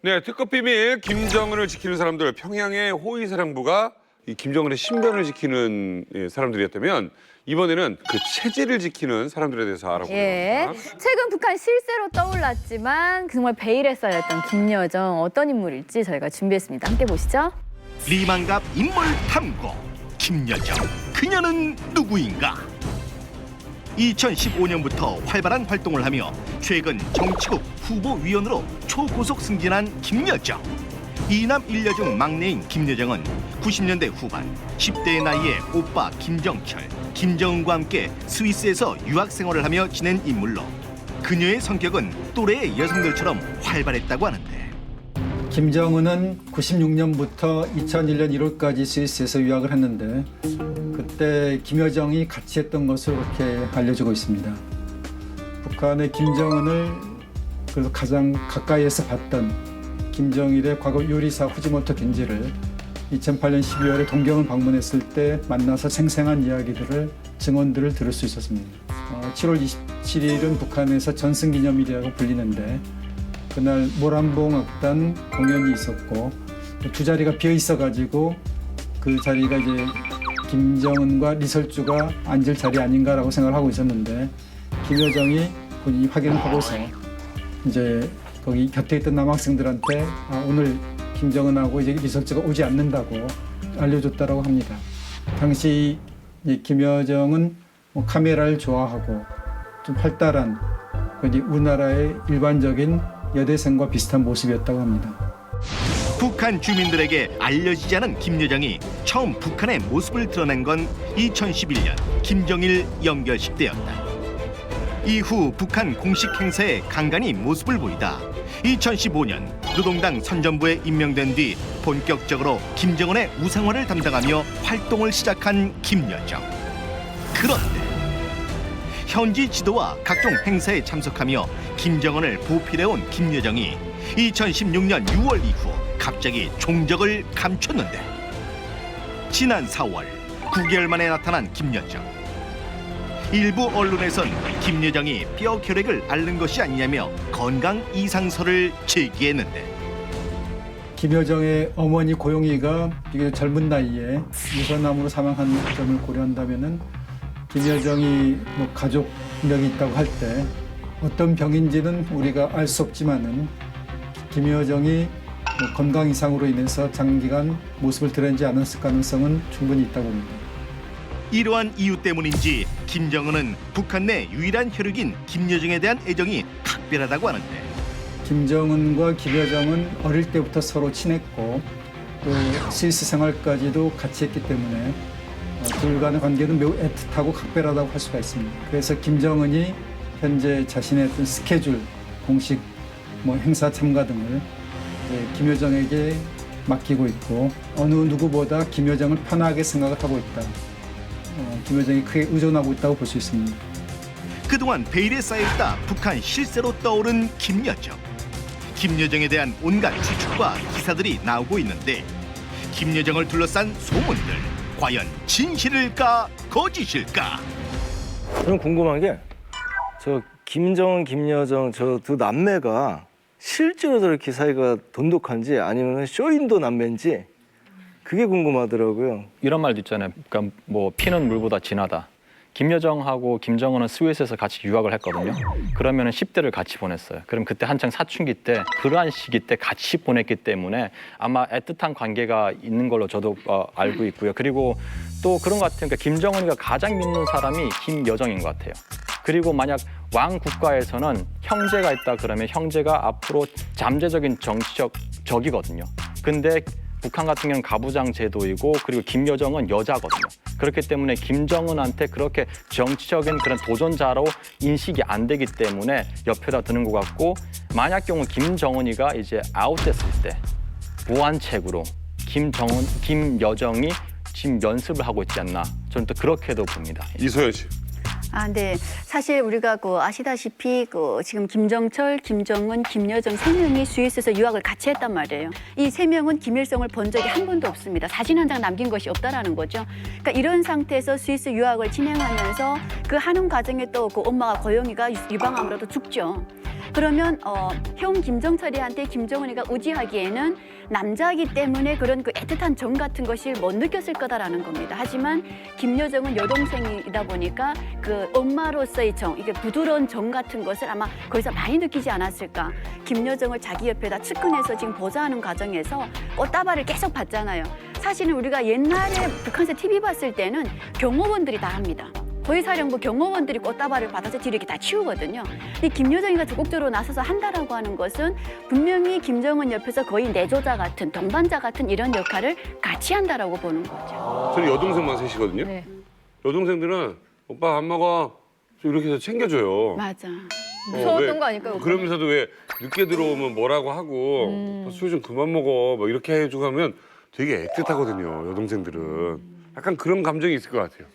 네 특급 비밀 김정은을 지키는 사람들 평양의 호위사령부가 이 김정은의 신변을 지키는 사람들이었다면 이번에는 그 체제를 지키는 사람들에 대해서 알아보겠습니다. 예. 최근 북한 실세로 떠올랐지만 정말 베일에 쌓였던 김여정 어떤 인물일지 저희가 준비했습니다. 함께 보시죠. 리만갑 인물 탐구 김여정 그녀는 누구인가? 2015년부터 활발한 활동을 하며 최근 정치국 후보위원으로 초고속 승진한 김여정. 이남 일녀 중 막내인 김여정은 90년대 후반 10대의 나이에 오빠 김정철, 김정은과 함께 스위스에서 유학 생활을 하며 지낸 인물로 그녀의 성격은 또래의 여성들처럼 활발했다고 하는데 김정은은 96년부터 2001년 1월까지 스위스에서 유학을 했는데 그때 김여정이 같이 했던 것으로 그렇게 알려지고 있습니다. 북한의 김정은을 그래서 가장 가까이에서 봤던 김정일의 과거 요리사 후지모토 겐지를 2008년 12월에 동경을 방문했을 때 만나서 생생한 이야기들을 증언들을 들을 수 있었습니다. 7월 27일은 북한에서 전승기념일이라고 불리는데 그날 모란봉 악단 공연이 있었고 두 자리가 비어 있어가지고 그 자리가 이제 김정은과 리설주가 앉을 자리 아닌가라고 생각을 하고 있었는데 김여정이 본인이 확인을 하고서 이제 거기 곁에 있던 남학생들한테 오늘 김정은하고 이제 리설주가 오지 않는다고 알려줬다라고 합니다. 당시 김여정은 카메라를 좋아하고 좀 활달한 우리나라의 일반적인 여대생과 비슷한 모습이었다고 합니다. 북한 주민들에게 알려지지 않은 김여정이 처음 북한의 모습을 드러낸 건 2011년 김정일 연결식 때였다. 이후 북한 공식 행사에 간간히 모습을 보이다 2015년 노동당 선전부에 임명된 뒤 본격적으로 김정은의 우상화를 담당하며 활동을 시작한 김여정. 그런데 현지 지도와 각종 행사에 참석하며 김정은을 보필해온 김여정이 2016년 6월 이후 갑자기 종적을 감췄는데 지난 4월 9개월 만에 나타난 김여정. 일부 언론에선 김여정이 뼈 결핵을 앓는 것이 아니냐며 건강 이상설을 제기했는데 김여정의 어머니 고용희가 비교적 젊은 나이에 유선암으로 사망한 점을 고려한다면은 김여정이 가족력이 있다고 할 때 어떤 병인지는 우리가 알 수 없지만은 김여정이 건강 이상으로 인해서 장기간 모습을 드러내지 않았을 가능성은 충분히 있다고 봅니다. 이러한 이유 때문인지 김정은은 북한 내 유일한 혈육인 김여정에 대한 애정이 각별하다고 하는데 김정은과 김여정은 어릴 때부터 서로 친했고 또 스위스 생활까지도 같이 했기 때문에 둘 간의 관계는 매우 애틋하고 각별하다고 할 수가 있습니다. 그래서 김정은이 현재 자신의 어떤 스케줄, 공식 행사 참가 등을 김여정에게 맡기고 있고 어느 누구보다 김여정을 편하게 생각을 하고 있다. 김여정이 크게 의존하고 있다고 볼 수 있습니다. 그동안 베일에 쌓여있다 북한 실세로 떠오른 김여정. 김여정에 대한 온갖 추측과 기사들이 나오고 있는데 김여정을 둘러싼 소문들 과연 진실일까 거짓일까? 저는 궁금한 게 저 김정은, 김여정 저 두 남매가 실제로 저렇게 사이가 돈독한지 아니면 쇼인도 남매인지 그게 궁금하더라고요. 이런 말도 있잖아요. 그러니까 피는 물보다 진하다. 김여정하고 김정은은 스위스에서 같이 유학을 했거든요. 그러면 10대를 같이 보냈어요. 그럼 그때 한창 사춘기 때 그러한 시기 때 같이 보냈기 때문에 아마 애틋한 관계가 있는 걸로 저도 알고 있고요. 그리고 또 그런 것 같아요. 그러니까 김정은이가 가장 믿는 사람이 김여정인 것 같아요. 그리고 만약 왕 국가에서는 형제가 있다 그러면 형제가 앞으로 잠재적인 정치적 적이거든요. 근데 북한 같은 경우는 가부장 제도이고 그리고 김여정은 여자거든요. 그렇기 때문에 김정은한테 그렇게 정치적인 그런 도전자로 인식이 안 되기 때문에 옆에다 드는 것 같고, 만약 경우 김정은이가 이제 아웃됐을 때 보완책으로 김여정이 지금 연습을 하고 있지 않나, 저는 또 그렇게도 봅니다. 이소연 씨. 네. 사실 우리가 아시다시피 지금 김정철, 김정은, 김여정 3명이 스위스에서 유학을 같이 했단 말이에요. 이 3명은 김일성을 본 적이 한 번도 없습니다. 사진 한 장 남긴 것이 없다라는 거죠. 그러니까 이런 상태에서 스위스 유학을 진행하면서 그 하는 과정에 또 엄마가 고영이가 유방암으로도 죽죠. 그러면 형 김정철이한테 김정은이가 의지하기에는 남자이기 때문에 그런 애틋한 정 같은 것을 못 느꼈을 거다라는 겁니다. 하지만 김여정은 여동생이다 보니까 엄마로서의 정, 이게 부드러운 정 같은 것을 아마 거기서 많이 느끼지 않았을까. 김여정을 자기 옆에다 측근해서 지금 보좌하는 과정에서 꽃다발을 계속 받잖아요. 사실은 우리가 옛날에 북한에서 TV 봤을 때는 경호원들이 다 합니다. 거위사령부 경호원들이 꽃다발을 받아서 뒤로 이렇게 다 치우거든요. 근데 김여정이가 적극적으로 나서서 한다라고 하는 것은 분명히 김정은 옆에서 거의 내조자 같은, 동반자 같은 이런 역할을 같이 한다라고 보는 거죠. 저는 여동생만 셋이거든요. 네. 여동생들은 오빠 밥 먹어 이렇게 해서 챙겨줘요. 맞아. 무서웠던 거 아닐까요? 그러면서도 왜 늦게 들어오면 뭐라고 하고 술 좀 그만 먹어 뭐 이렇게 해주고 하면 되게 애틋하거든요. 여동생들은 약간 그런 감정이 있을 것 같아요.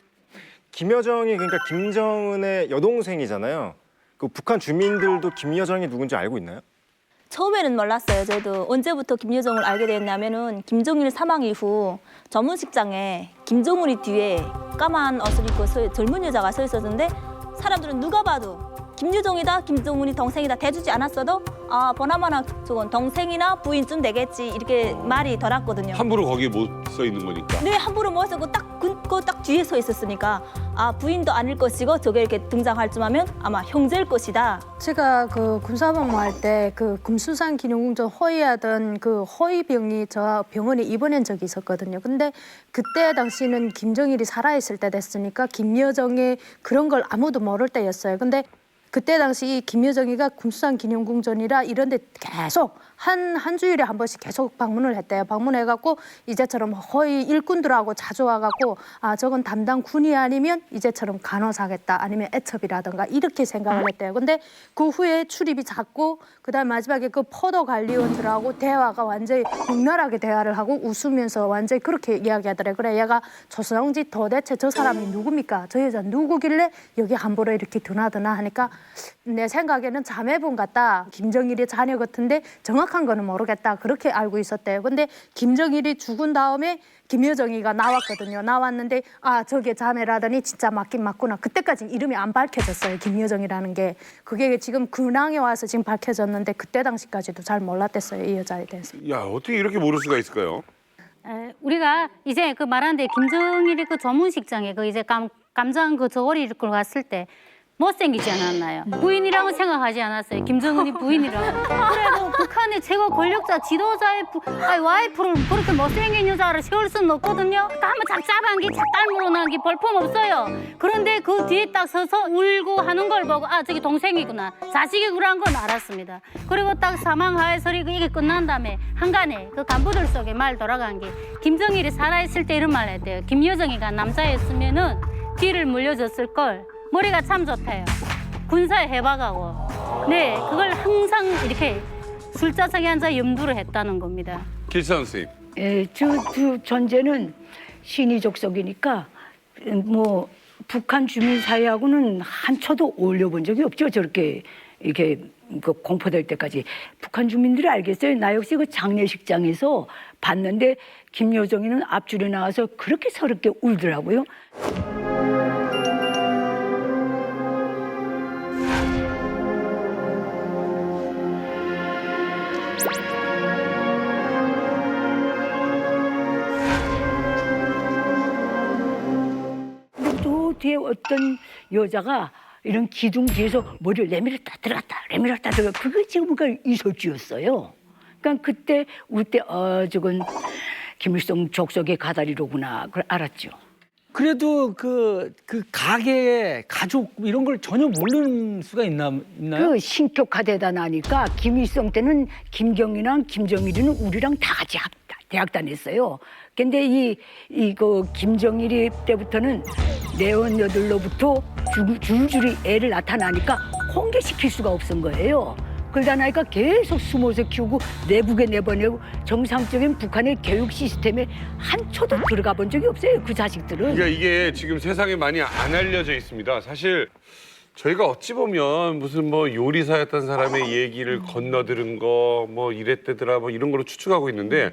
김여정이 그러니까 김정은의 여동생이잖아요. 북한 주민들도 김여정이 누군지 알고 있나요? 처음에는 몰랐어요. 저도 언제부터 김여정을 알게 됐냐면은 김정일 사망 이후 전문식장에 김정은이 뒤에 까만 옷을 입고 젊은 여자가 서 있었는데 사람들은 누가 봐도 김여정이다, 김정은이 동생이다 대주지 않았어도 보나마나 저건 동생이나 부인쯤 되겠지 이렇게 말이 돌았거든요. 함부로 거기에 못 서 있는 거니까. 네, 함부로 못 서고 딱 뒤에 서 있었으니까 부인도 아닐 것이고 저게 이렇게 등장할 쯤 하면 아마 형제일 것이다. 제가 군사복무할 때 금수산 기념궁전 허위하던 허위병이 저 병원에 입원한 적이 있었거든요. 근데 그때 당시는 김정일이 살아있을 때 됐으니까 김여정의 그런 걸 아무도 모를 때였어요. 근데 그때 당시 김여정이가 금수산 기념궁전이라 이런 데 계속 한 주일에 한 번씩 계속 방문을 했대요. 방문해갖고 이제처럼 거의 일꾼들하고 자주 와갖고 저건 담당 군이 아니면 이제처럼 간호사겠다 아니면 애첩이라든가 이렇게 생각을 했대요. 근데 그 후에 출입이 잦고 그다음 마지막에 포도 관리원들하고 대화가 완전히 적나라하게 대화를 하고 웃으면서 완전히 그렇게 이야기하더래요. 그래 얘가 조성지 도대체 저 사람이 누굽니까? 저 여자 누구길래 여기 함부로 이렇게 드나드나 하니까 내 생각에는 자매분 같다. 김정일의 자녀 같은데 정확한 거는 모르겠다. 그렇게 알고 있었대요. 근데 김정일이 죽은 다음에 김여정이가 나왔거든요. 나왔는데 저게 자매라더니 진짜 맞긴 맞구나. 그때까지 이름이 안 밝혀졌어요. 김여정이라는 게. 그게 지금 근황에 와서 지금 밝혀졌는데 그때 당시까지도 잘 몰랐댔어요. 이 여자에 대해서. 야, 어떻게 이렇게 모를 수가 있을까요? 우리가 이제 말하는데 김정일이 전문식장에 이제 감장 저고리 이걸 갔을 때 못생기지 않았나요? 부인이라고 생각하지 않았어요. 김정은이 부인이라고. 그래도 북한의 최고 권력자, 지도자의 와이프를 그렇게 못생긴 여자를 세울 수는 없거든요. 한번 잡잡한 게 작달무로 난 게 볼품 없어요. 그런데 그 뒤에 딱 서서 울고 하는 걸 보고 저기 동생이구나, 자식이구나 한 건 알았습니다. 그리고 딱 사망하에서 이게 끝난 다음에 한간에 간부들 속에 말 돌아간 게 김정일이 살아있을 때 이런 말 했대요. 김여정이가 남자였으면은 뒤를 물려줬을 걸. 머리가 참 좋대요. 군사에 해박하고. 네, 그걸 항상 이렇게 술자석에 앉아 염두를 했다는 겁니다. 길선 선생님. 저 전제는 신의족속이니까 북한 주민 사회하고는 한초도 어울려본 적이 없죠. 저렇게 이렇게 공포될 때까지. 북한 주민들이 알겠어요. 나 역시 장례식장에서 봤는데 김여정이는 앞줄에 나와서 그렇게 서럽게 울더라고요. 뒤에 어떤 여자가 이런 기둥 뒤에서 머리를 내밀었다 들어갔다 내밀었다 들어갔다 그게 지금 이설주였어요. 그러니까 그때 울 때 저건 김일성 족속의 가다리로구나 그걸 알았죠. 그래도 그 가게 가족 이런 걸 전혀 모르는 수가 있나요? 신격화되다 나니까 김일성 때는 김경이랑 김정일이는 우리랑 다 같이 대학 다녔어요. 근데 그 김정일이 때부터는 내원녀들로부터 줄줄이 애를 나타나니까 공개시킬 수가 없은 거예요. 그러다 나니까 계속 숨어서 키우고 내국에 내보내고 정상적인 북한의 교육 시스템에 한 초도 들어가 본 적이 없어요. 그 자식들은. 그러니까 이게 지금 세상에 많이 안 알려져 있습니다. 사실 저희가 어찌 보면 무슨 뭐 요리사였던 사람의 얘기를 건너들은 거 뭐 이랬대더라 뭐 이런 걸로 추측하고 있는데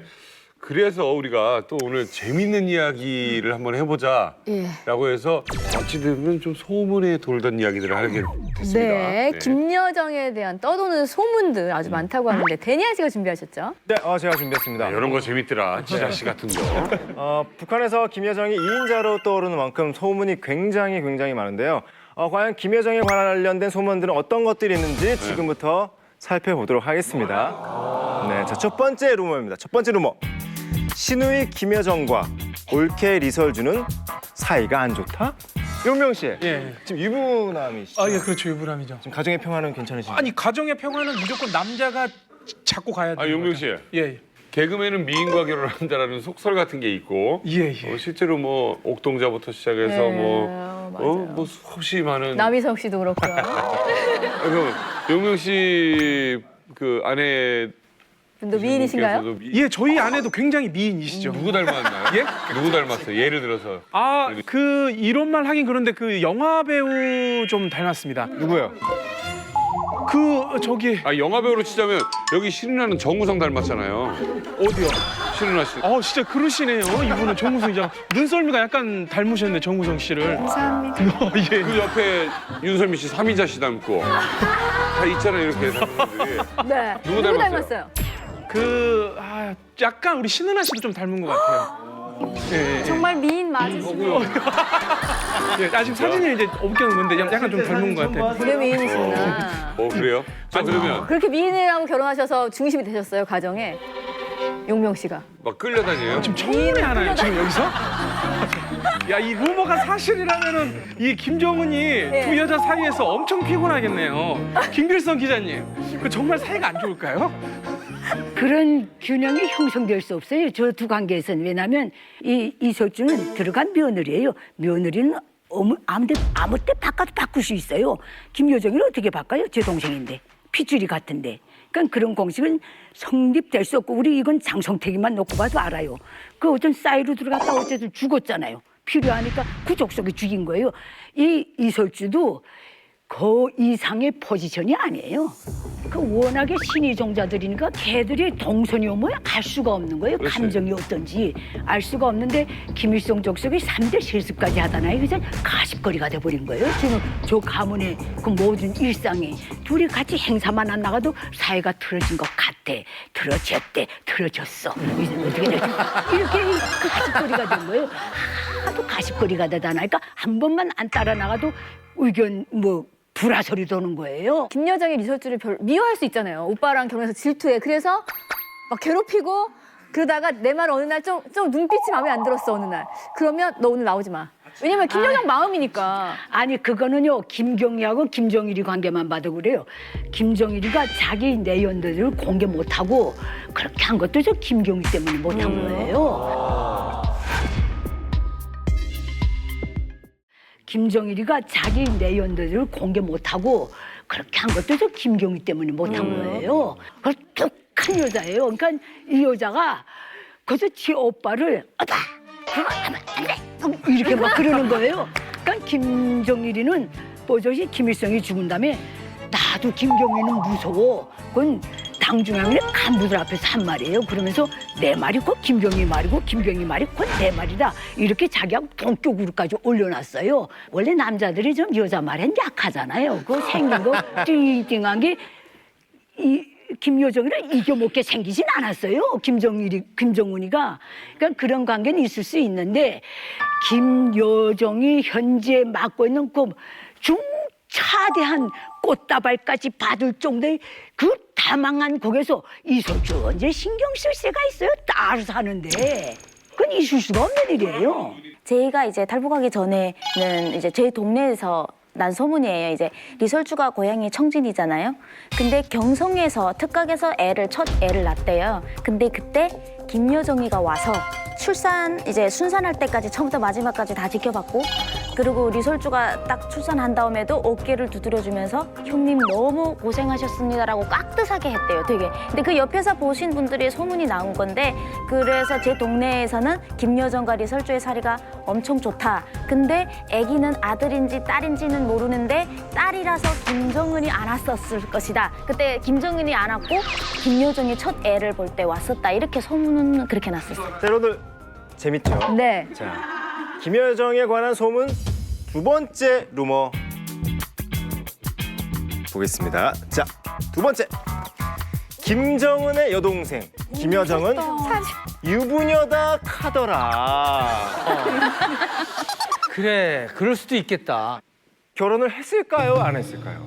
그래서 우리가 또 오늘 재밌는 이야기를 한번 해보자라고 해서 어찌 보면 좀 소문에 돌던 이야기들을 하게 됐습니다. 네, 김여정에 대한 떠도는 소문들 아주 많다고 하는데 데니아 씨가 준비하셨죠? 네, 제가 준비했습니다. 이런 거 재밌더라. 지자씨 같은 거. 북한에서 김여정이 2인자로 떠오르는 만큼 소문이 굉장히 많은데요. 과연 김여정에 관련된 소문들은 어떤 것들이 있는지 지금부터 살펴보도록 하겠습니다. 네, 자, 첫 번째 루머입니다. 첫 번째 루머. 신우이 김여정과 올케 리설주는 사이가 안 좋다? 용명 씨, 예. 지금 유부남이시죠? 예, 그렇죠. 유부남이죠. 지금 가정의 평화는 괜찮으신가요? 아니, 가정의 평화는 무조건 남자가 잡고 가야 돼요. 용명 씨. 예. 개그맨은 미인과 결혼한다라는 속설 같은 게 있고 실제로 뭐 옥동자부터 시작해서 뭐 수없이 많은 남희석 씨도 그렇고요. 그럼 용명 씨 그 아내 분도 미인이신가요? 예, 저희 아내도 굉장히 미인이시죠. 누구 닮았나요? 예? 누구 닮았어요? 예를 들어서. 그 이런 말 하긴 그런데 그 영화 배우 좀 닮았습니다. 누구요? 저기. 영화 배우로 치자면 여기 신은아는 정우성 닮았잖아요. 어디요? 신은아 씨. 진짜 그러시네요. 이분은 정우성이잖아. 눈썰미가 약간 닮으셨네, 정우성 씨를. 감사합니다. 예. 그 옆에 윤설미 씨, 삼이자 씨 닮고 다 있잖아요, 이렇게 사람들이. 네. 누구 닮았어요? 약간 우리 신은아 씨도 좀 닮은 것 같아요. 예. 정말 미인 맞으시고. 예, 아직 사진이 이제 없긴 없는데 약간 좀 닮은 것 같아요. 그래 미인이시구나. 그래요? 자, 그러면 그렇게 미인이랑 결혼하셔서 중심이 되셨어요, 가정에? 용명 씨가. 막 끌려다녀요? 지금 청문회 하나요, 지금 여기서? 야, 이 루머가 사실이라면은 이 김정은이 두 여자 사이에서 엄청 피곤하겠네요. 김길성 기자님, 그 정말 사이가 안 좋을까요? 그런 균형이 형성될 수 없어요. 저 두 관계에서는. 왜냐하면 이설주는 들어간 며느리예요. 며느리는 아무 때 바꿔도 바꿀 수 있어요. 김여정이는 어떻게 바꿔요? 제 동생인데. 핏줄이 같은데. 그러니까 그런 공식은 성립될 수 없고 우리 이건 장성택이만 놓고 봐도 알아요. 그 어떤 싸이로 들어갔다 어쨌든 죽었잖아요. 필요하니까 구족 속에 죽인 거예요. 이설주도 그 이상의 포지션이 아니에요. 그 워낙에 신의종자들이니까 걔들이 동선이 오면 알 수가 없는 거예요. 그렇지. 감정이 어떤지 알 수가 없는데 김일성 족속이 3대 실습까지 하잖아요. 그래서 가십거리가 돼버린 거예요. 지금 저 가문의 그 모든 일상이 둘이 같이 행사만 안 나가도 사회가 틀어진 것 같아. 틀어졌대, 틀어졌어. 이제 어떻게 되지? 이렇게 가십거리가 된 거예요. 하도 가십거리가 되다 나니까 한 번만 안 따라 나가도 의견 불화설이 도는 거예요. 김여정이 리설주를 미워할 수 있잖아요. 오빠랑 결혼해서 질투해. 그래서 막 괴롭히고 그러다가 내 말 어느 날 좀 눈빛이 마음에 안 들었어, 어느 날. 그러면 너 오늘 나오지 마. 왜냐면 김여정 마음이니까. 아니 그거는요 김경희하고 김정일이 관계만 봐도 그래요. 김정일이가 자기 내연들을 공개 못하고 그렇게 한 것도 저 김경희 때문에 못한 거예요. 김정일이가 자기 내연들을 공개 못하고 그렇게 한 것도 저 김경희 때문에 못한 거예요. 그 독한 여자예요. 그러니까 이 여자가 그래서 지 오빠를 그거 하면 안 돼! 이렇게 막 그러는 거예요. 그러니까 김정일이는 뽀조시 김일성이 죽은 다음에 나도 김경희는 무서워. 그건 당중앙의 간부들 앞에서 한 말이에요. 그러면서 내 말이 곧 김경희 말이고 김경희 말이 곧 내 말이다. 이렇게 자기하고 동격으로까지 올려놨어요. 원래 남자들이 좀 여자 말엔 약하잖아요. 그 생긴 거 띵띵한 게 김여정이랑 이겨먹게 생기진 않았어요. 김정은이가. 그러니까 그런 관계는 있을 수 있는데 김여정이 현재 맡고 있는 그 중차대한 꽃다발까지 받을 정도의 그 다망한 곡에서 이설주 언제 신경 쓸 새가 있어요? 따로 사는데. 그건 있을 수가 없는 일이에요. 제가 이제 탈북하기 전에는 이제 제 동네에서 난 소문이에요. 이제 리설주가 고향이 청진이잖아요. 근데 경성에서 특각에서 첫 애를 낳대요. 근데 그때 김여정이가 와서 이제 순산할 때까지 처음부터 마지막까지 다 지켜봤고, 그리고 리설주가 딱 출산한 다음에도 어깨를 두드려주면서 형님 너무 고생하셨습니다라고 깍듯하게 했대요, 되게. 근데 그 옆에서 보신 분들이 소문이 나온 건데, 그래서 제 동네에서는 김여정과 리설주의 사이가 엄청 좋다. 근데 아기는 아들인지 딸인지는 모르는데 딸이라서 김정은이 안았었을 것이다. 그때 김정은이 안았고 김여정이 첫 애를 볼 때 왔었다. 이렇게 소문은 그렇게 났었어요. 자, 여러분들 재밌죠? 네. 자, 김여정에 관한 소문 두 번째 루머 보겠습니다. 자, 두 번째. 김정은의 여동생 김여정은 유부녀다 카더라. 그래, 그럴 수도 있겠다. 결혼을 했을까요? 안 했을까요?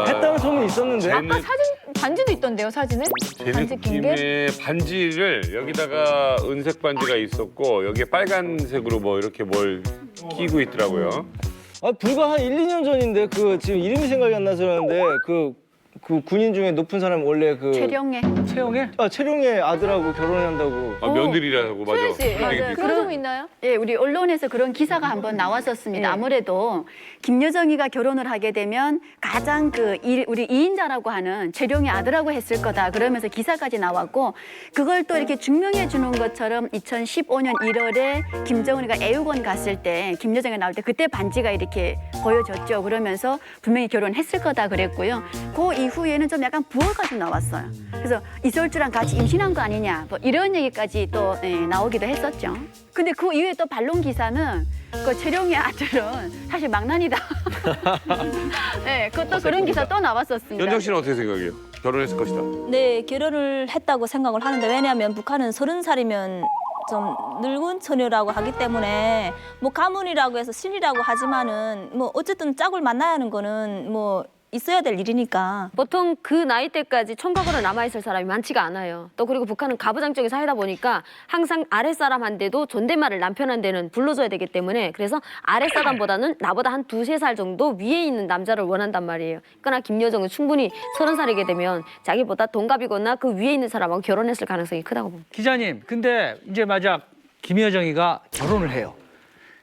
했다는 소문이 있었는데. 아까 사진 반지도 있던데요, 사진에? 제 반지 낀 게? 느낌의 반지를 여기다가 은색 반지가 있었고 여기에 빨간색으로 뭐 이렇게 뭘 끼고 있더라고요. 아, 불과 한 1, 2년 전인데 그 지금 이름이 생각이 안 나서 그러는데 그 군인 중에 높은 사람 원래 그 최룡해. 채용해? 아, 최룡의 아들하고 결혼한다고. 아, 며느리라고 맞아. 소연 씨, 며느리. 그런 소문 있나요? 예, 우리 언론에서 그런 기사가 한번 나왔었습니다. 네. 아무래도 김여정이가 결혼을 하게 되면 가장 우리 2인자라고 하는 최룡의 아들하고 했을 거다. 그러면서 기사까지 나왔고, 그걸 또 이렇게 증명해 주는 것처럼 2015년 1월에 김정은이가 애육원 갔을 때 김여정이 나올 때 그때 반지가 이렇게 보여줬죠. 그러면서 분명히 결혼했을 거다 그랬고요. 그 이후에는 좀 약간 부어가 좀 나왔어요. 그래서 이설주랑 같이 임신한 거 아니냐, 뭐 이런 얘기까지 또 나오기도 했었죠. 근데 그 이후에 또 반론 기사는 그 최룡의 아들은 사실 망난이다. 네, 그것도 그런 기사 또 나왔었습니다. 연정 씨는 어떻게 생각해요? 결혼했을 것이다. 네, 결혼을 했다고 생각을 하는데, 왜냐하면 북한은 30살이면 좀 늙은 처녀라고 하기 때문에 뭐 가문이라고 해서 신이라고 하지만은 뭐 어쨌든 짝을 만나야 하는 거는 뭐 있어야 될 일이니까. 보통 그 나이 때까지 총각으로 남아있을 사람이 많지가 않아요. 또 그리고 북한은 가부장적인 사회다 보니까 항상 아랫사람한테도 존댓말을 남편한테는 불러줘야 되기 때문에, 그래서 아랫사람보다는 나보다 한 2~3살 정도 위에 있는 남자를 원한단 말이에요. 그러나 김여정은 충분히 30살이게 되면 자기보다 동갑이거나 그 위에 있는 사람하고 결혼했을 가능성이 크다고 봅니다. 기자님, 근데 이제 만약 김여정이가 결혼을 해요.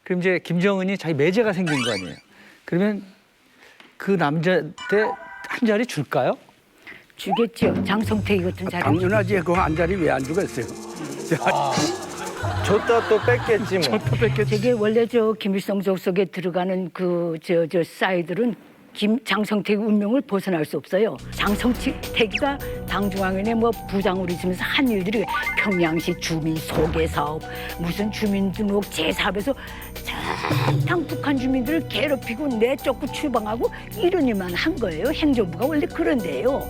그럼 이제 김정은이 자기 매제가 생긴 거 아니에요. 그러면 그 남자한테 한 자리 줄까요? 주겠죠. 장성택이 같은 자리. 당연하지. 그 한 자리 왜 안 주겠어요? 줬다 또 뺐겠지 뭐. 저게 원래 저 김일성 족속에 들어가는 그 사이들은 장성택의 운명을 벗어날 수 없어요. 장성택이가 당중앙위원회 뭐 부장으로 있으면서 한 일들이 평양시 주민 소개 사업, 무슨 주민등록 재사업에서 당 북한 주민들을 괴롭히고 내쫓고 추방하고 이런 일만 한 거예요. 행정부가 원래 그런데요.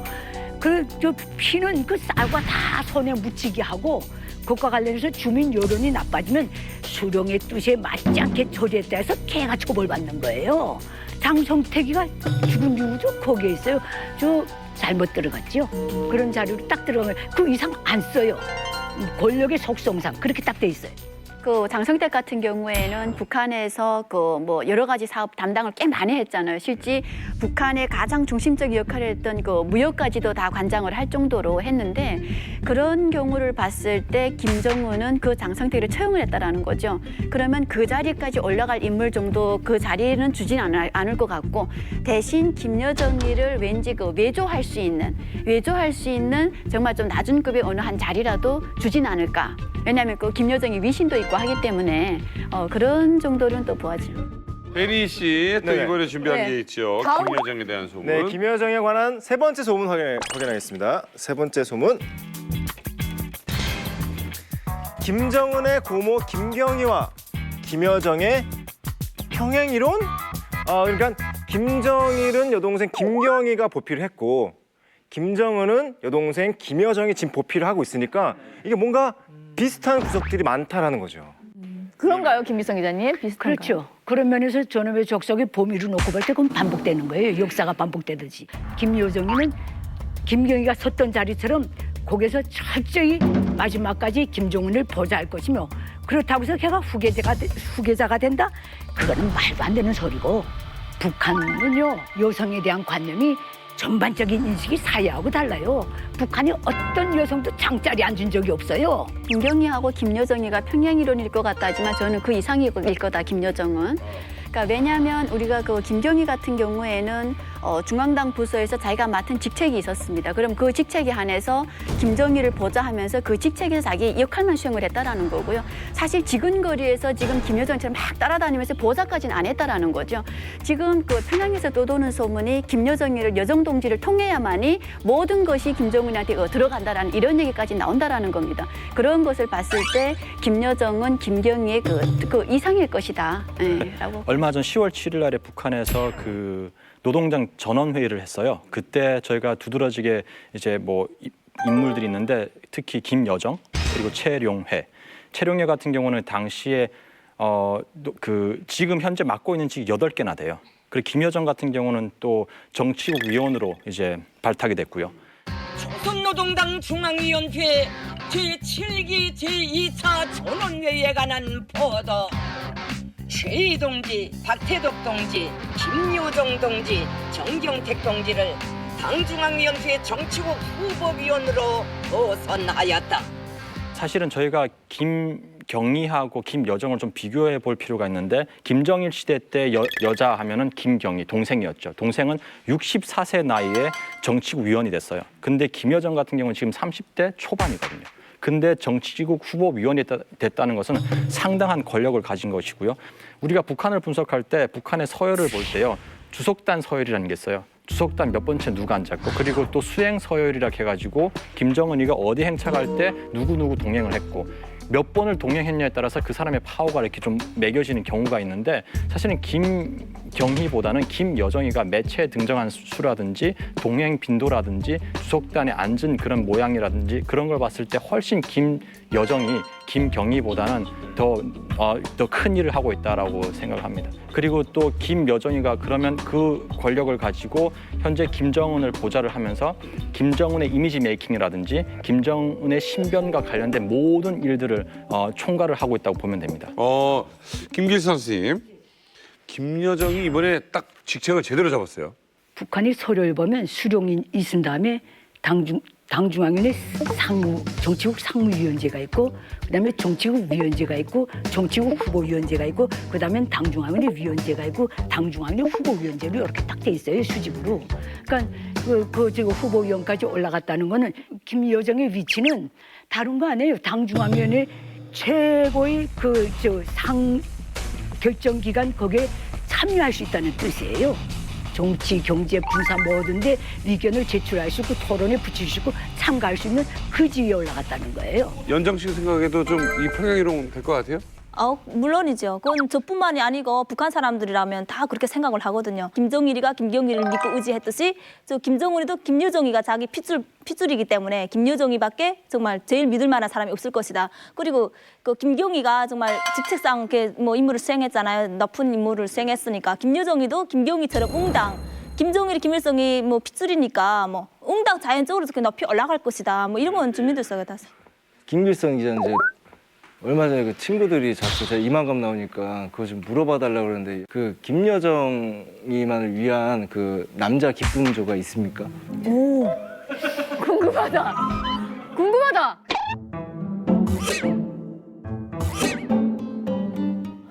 저 피는 그 쌀과 다 손에 묻히게 하고, 그것과 관련해서 주민 여론이 나빠지면 수령의 뜻에 맞지 않게 처리했다 해서 걔가 처벌받는 거예요. 장성택이가 죽은 이유도 거기에 있어요. 저 잘못 들어갔죠. 그런 자료로 딱 들어가면 그 이상 안 써요. 권력의 속성상 그렇게 딱 돼 있어요. 그 장성택 같은 경우에는 북한에서 그 뭐 여러 가지 사업 담당을 꽤 많이 했잖아요. 실제 북한의 가장 중심적 역할을 했던 그 무역까지도 다 관장을 할 정도로 했는데, 그런 경우를 봤을 때 김정은은 그 장성택을 처형을 했다라는 거죠. 그러면 그 자리까지 올라갈 인물 정도 그 자리는 주진 않을 것 같고, 대신 김여정이를 왠지 그 외조할 수 있는 정말 좀 낮은 급의 어느 한 자리라도 주진 않을까. 왜냐하면 그 김여정이 위신도 있고 하기 때문에 그런 정도는 또 보아죠. 베리 씨, 또 네. 이번에 준비한 네. 게 있죠. 다음. 김여정에 대한 소문. 네, 김여정에 관한 세 번째 소문 확인하겠습니다. 세 번째 소문. 김정은의 고모 김경희와 김여정의 평행 이론? 그러니까 김정일은 여동생 김경희가 보필을 했고, 김정은은 여동생 김여정이 지금 보필을 하고 있으니까 이게 뭔가 비슷한 구석들이 많다라는 거죠. 그런가요, 김미성 기자님? 비슷한가요? 그렇죠. 그런 면에서 저는 왜 적석에 봄이로 놓고 볼 때 그건 반복되는 거예요. 역사가 반복되듯이. 김여정이는 김경희가 섰던 자리처럼 거기서 철저히 마지막까지 김정은을 보좌할 것이며, 그렇다고 해서 걔가 후계자가 된다? 그거는 말도 안 되는 소리고, 북한은요 여성에 대한 관념이 전반적인 인식이 사회하고 달라요. 북한이 어떤 여성도 장자리에 앉은 적이 없어요. 김경희하고 김여정이가 평행 이론일 것 같다 하지만 저는 그 이상일 거다, 김여정은. 그러니까 왜냐하면 우리가 그 김경희 같은 경우에는 중앙당 부서에서 자기가 맡은 직책이 있었습니다. 그럼 그 직책에 한해서 김정희를 보좌하면서 그 직책에서 자기 역할만 수행을 했다라는 거고요. 사실 지근거리에서 지금 김여정처럼 막 따라다니면서 보좌까지는 안 했다라는 거죠. 지금 그 평양에서 떠도는 소문이 김여정이를 여정 동지를 통해야만이 모든 것이 김정은한테 들어간다라는 이런 얘기까지 나온다라는 겁니다. 그런 것을 봤을 때 김여정은 김경희의 그 이상일 것이다. 네, 라고. 얼마 전 10월 7일 날에 북한에서 그 노동당 전원 회의를 했어요. 그때 저희가 두드러지게 이제 뭐 인물들이 있는데 특히 김여정 그리고 최룡해 같은 경우는 당시에 그 지금 현재 맡고 있는 직이 8개나 돼요. 그리고 김여정 같은 경우는 또 정치국 위원으로 이제 발탁이 됐고요. 조선노동당 중앙위원회 제7기 제2차 전원회의에 관한 보도. 최희 동지, 박태덕 동지, 김여정 동지, 정경택 동지를 당중앙위원회 정치국 후보위원으로 보선하였다. 사실은 저희가 김경희하고 김여정을 좀 비교해 볼 필요가 있는데 김정일 시대 때 여자 하면은 김경희 동생이었죠. 동생은 64세 나이에 정치국 위원이 됐어요. 근데 김여정 같은 경우는 지금 30대 초반이거든요. 근데 정치국 후보위원이 됐다는 것은 상당한 권력을 가진 것이고요. 우리가 북한을 분석할 때 북한의 서열을 볼 때요. 주석단 서열이라는 게 있어요. 주석단 몇 번째 누가 앉았고 그리고 또 수행 서열이라 해가지고 김정은이가 어디 행차 갈 때 누구 동행을 했고 몇 번을 동행했냐에 따라서 그 사람의 파워가 이렇게 좀 매겨지는 경우가 있는데 사실은 김경희보다는 김여정이가 매체에 등장한 수라든지 동행 빈도라든지 주석단에 앉은 그런 모양이라든지 그런 걸 봤을 때 훨씬 김여정이 김경희보다는 더 큰 일을 하고 있다라고 생각을 합니다. 그리고 또 김여정이가 그러면 그 권력을 가지고 현재 김정은을 보좌를 하면서 김정은의 이미지 메이킹이라든지 김정은의 신변과 관련된 모든 일들을 총괄을 하고 있다고 보면 됩니다. 김길선 선생님, 김여정이 이번에 딱 직책을 제대로 잡았어요. 북한의 서류를 보면 수령이 있은 다음에 당중앙위원회 정치국 상무위원제가 있고 그다음에 정치국 위원제가 있고 정치국 후보위원제가 있고 그다음에 당중앙위원회 위원제가 있고 당중앙위원회 후보위원제로 이렇게 딱 돼 있어요, 수직으로. 그러니까 그 후보위원까지 올라갔다는 거는 김여정의 위치는 다른 거 아니에요. 당중앙위원회 최고의 상 결정기관 거기에 참여할 수 있다는 뜻이에요. 정치, 경제, 군사 뭐든데 의견을 제출할 수 있고 토론에 붙일 수 있고 참가할 수 있는 그 지위에 올라갔다는 거예요. 연정 씨 생각에도 좀 이 평양이론 될 것 같아요? 물론이죠. 그건 저뿐만이 아니고 북한 사람들이라면 다 그렇게 생각을 하거든요. 김정일이가 김경희를 믿고 의지했듯이 저 김정은이도 김여정이가 자기 핏줄이기 때문에 김여정이밖에 정말 제일 믿을 만한 사람이 없을 것이다. 그리고 그 김경희가 정말 직책상 이렇게 뭐 임무를 수행했잖아요. 높은 임무를 수행했으니까 김여정이도 김경희처럼 웅당. 김정일이 김일성이 뭐 핏줄이니까 뭐 웅당 자연적으로 이렇게 높이 올라갈 것이다. 뭐 이런 건 주민들 속에 다. 김길성 기자는 이제 얼마 전에 그 친구들이 자꾸 제가 이만감 나오니까 그거 좀 물어봐 달라고 그러는데 그 김여정이만을 위한 그 남자 기쁨조가 있습니까? 오, 궁금하다.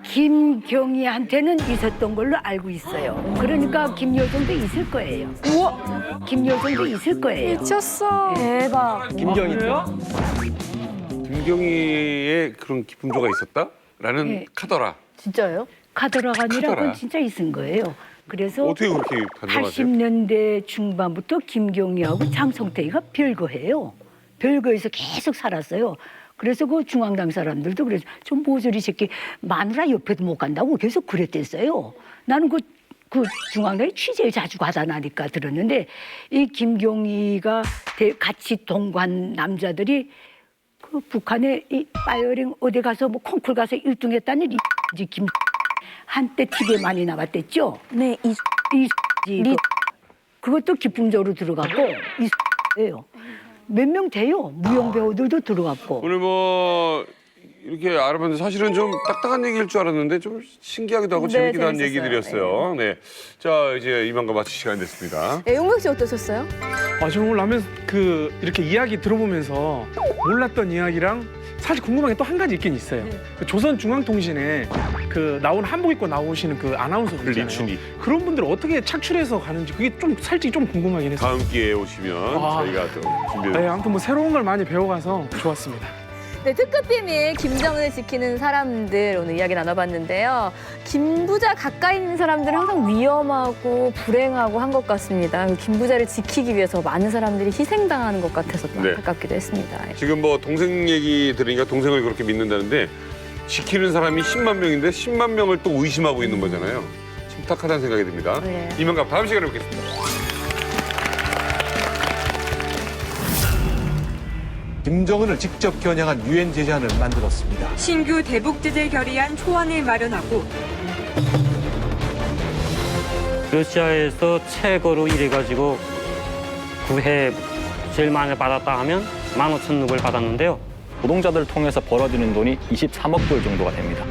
김경희한테는 있었던 걸로 알고 있어요. 그러니까 김여정도 있을 거예요. 우와, 김여정도 있을 거예요. 미쳤어. 대박. 김경희요? 김경희의 그런 기쁨조가 있었다라는 네. 카더라. 진짜요? 카더라가 아니라 카더라. 그건 진짜 있은 거예요. 그래서 어떻게 그렇게 단정하세요? 80년대 중반부터 김경희하고 장성태이가 별거해요. 별거에서 계속 살았어요. 그래서 그 중앙당 사람들도 그래서 좀 모조리 새끼 마누라 옆에도 못 간다고 계속 그랬댔어요. 나는 그 중앙당에 취재를 자주 가다 나니까 들었는데 이 김경희가 같이 동관 남자들이 그 북한에 이 파이어링 어디 가서 뭐 콩쿨 가서 1등 했다는 이 김 한때 TV에 많이 나왔댔죠. 네, 그것도 기쁨조로 들어갔고 이예요. 몇 명 돼요. 무용 배우들도 들어갔고. 오늘 뭐 이렇게 알아봤는데 사실은 좀 딱딱한 얘기일 줄 알았는데 좀 신기하기도 하고 네, 재밌기도 한 재밌었어요. 얘기들이었어요. 네. 자, 이제 이만과 마칠 시간이 됐습니다. 네, 용명 씨 어떠셨어요? 저는 오늘 라면 이렇게 이야기 들어보면서 몰랐던 이야기랑 사실 궁금한 게 또 한 가지 있긴 있어요. 그 조선중앙통신에 나온 한복 입고 나오시는 그 아나운서들 있잖아요. 리춘이. 그런 분들 어떻게 착출해서 가는지 그게 좀 살짝 좀 궁금하긴 했어요. 다음 기회에 오시면 저희가 또 준비해. 네, 아무튼 뭐 새로운 걸 많이 배워가서 좋았습니다. 네, 특급 비밀 김정은을 지키는 사람들 오늘 이야기 나눠봤는데요. 김부자 가까이 있는 사람들은 항상 위험하고 불행하고 한 것 같습니다. 김부자를 지키기 위해서 많은 사람들이 희생당하는 것 같아서 또 네. 안타깝기도 했습니다. 지금 뭐 동생 얘기 들으니까 동생을 그렇게 믿는다는데 지키는 사람이 10만 명인데 10만 명을 또 의심하고 있는 거잖아요. 침탁하다는 생각이 듭니다. 네. 이만갑 다음 시간에 뵙겠습니다. 김정은을 직접 겨냥한 유엔 제재안을 만들었습니다. 신규 대북 제재 결의안 초안을 마련하고 러시아에서 최고로 이래가지고 구해 제일 많이 받았다 하면 15,000루블 받았는데요. 노동자들을 통해서 벌어들이는 돈이 23억 불 정도가 됩니다.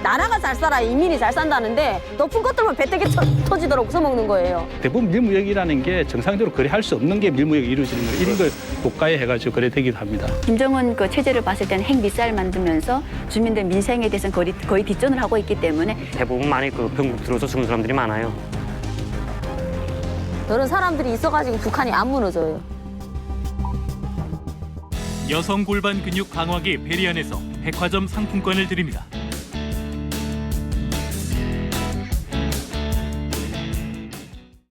나라가 잘 살아 이민이 잘 산다는데 높은 것들만 배때기 터지도록 써먹는 거예요. 대부분 밀무역이라는 게 정상적으로 거래할 수 없는 게 밀무역이 이루어지는 거예요. 이런 걸 고가에 해가지고 거래되기도 합니다. 김정은 그 체제를 봤을 때는 핵미사일 만들면서 주민들 민생에 대해서는 거의 뒷전을 하고 있기 때문에 대부분 많이 병국 들어서 죽은 사람들이 많아요. 그런 사람들이 있어가지고 북한이 안 무너져요. 여성 골반 근육 강화기 베리안에서 백화점 상품권을 드립니다.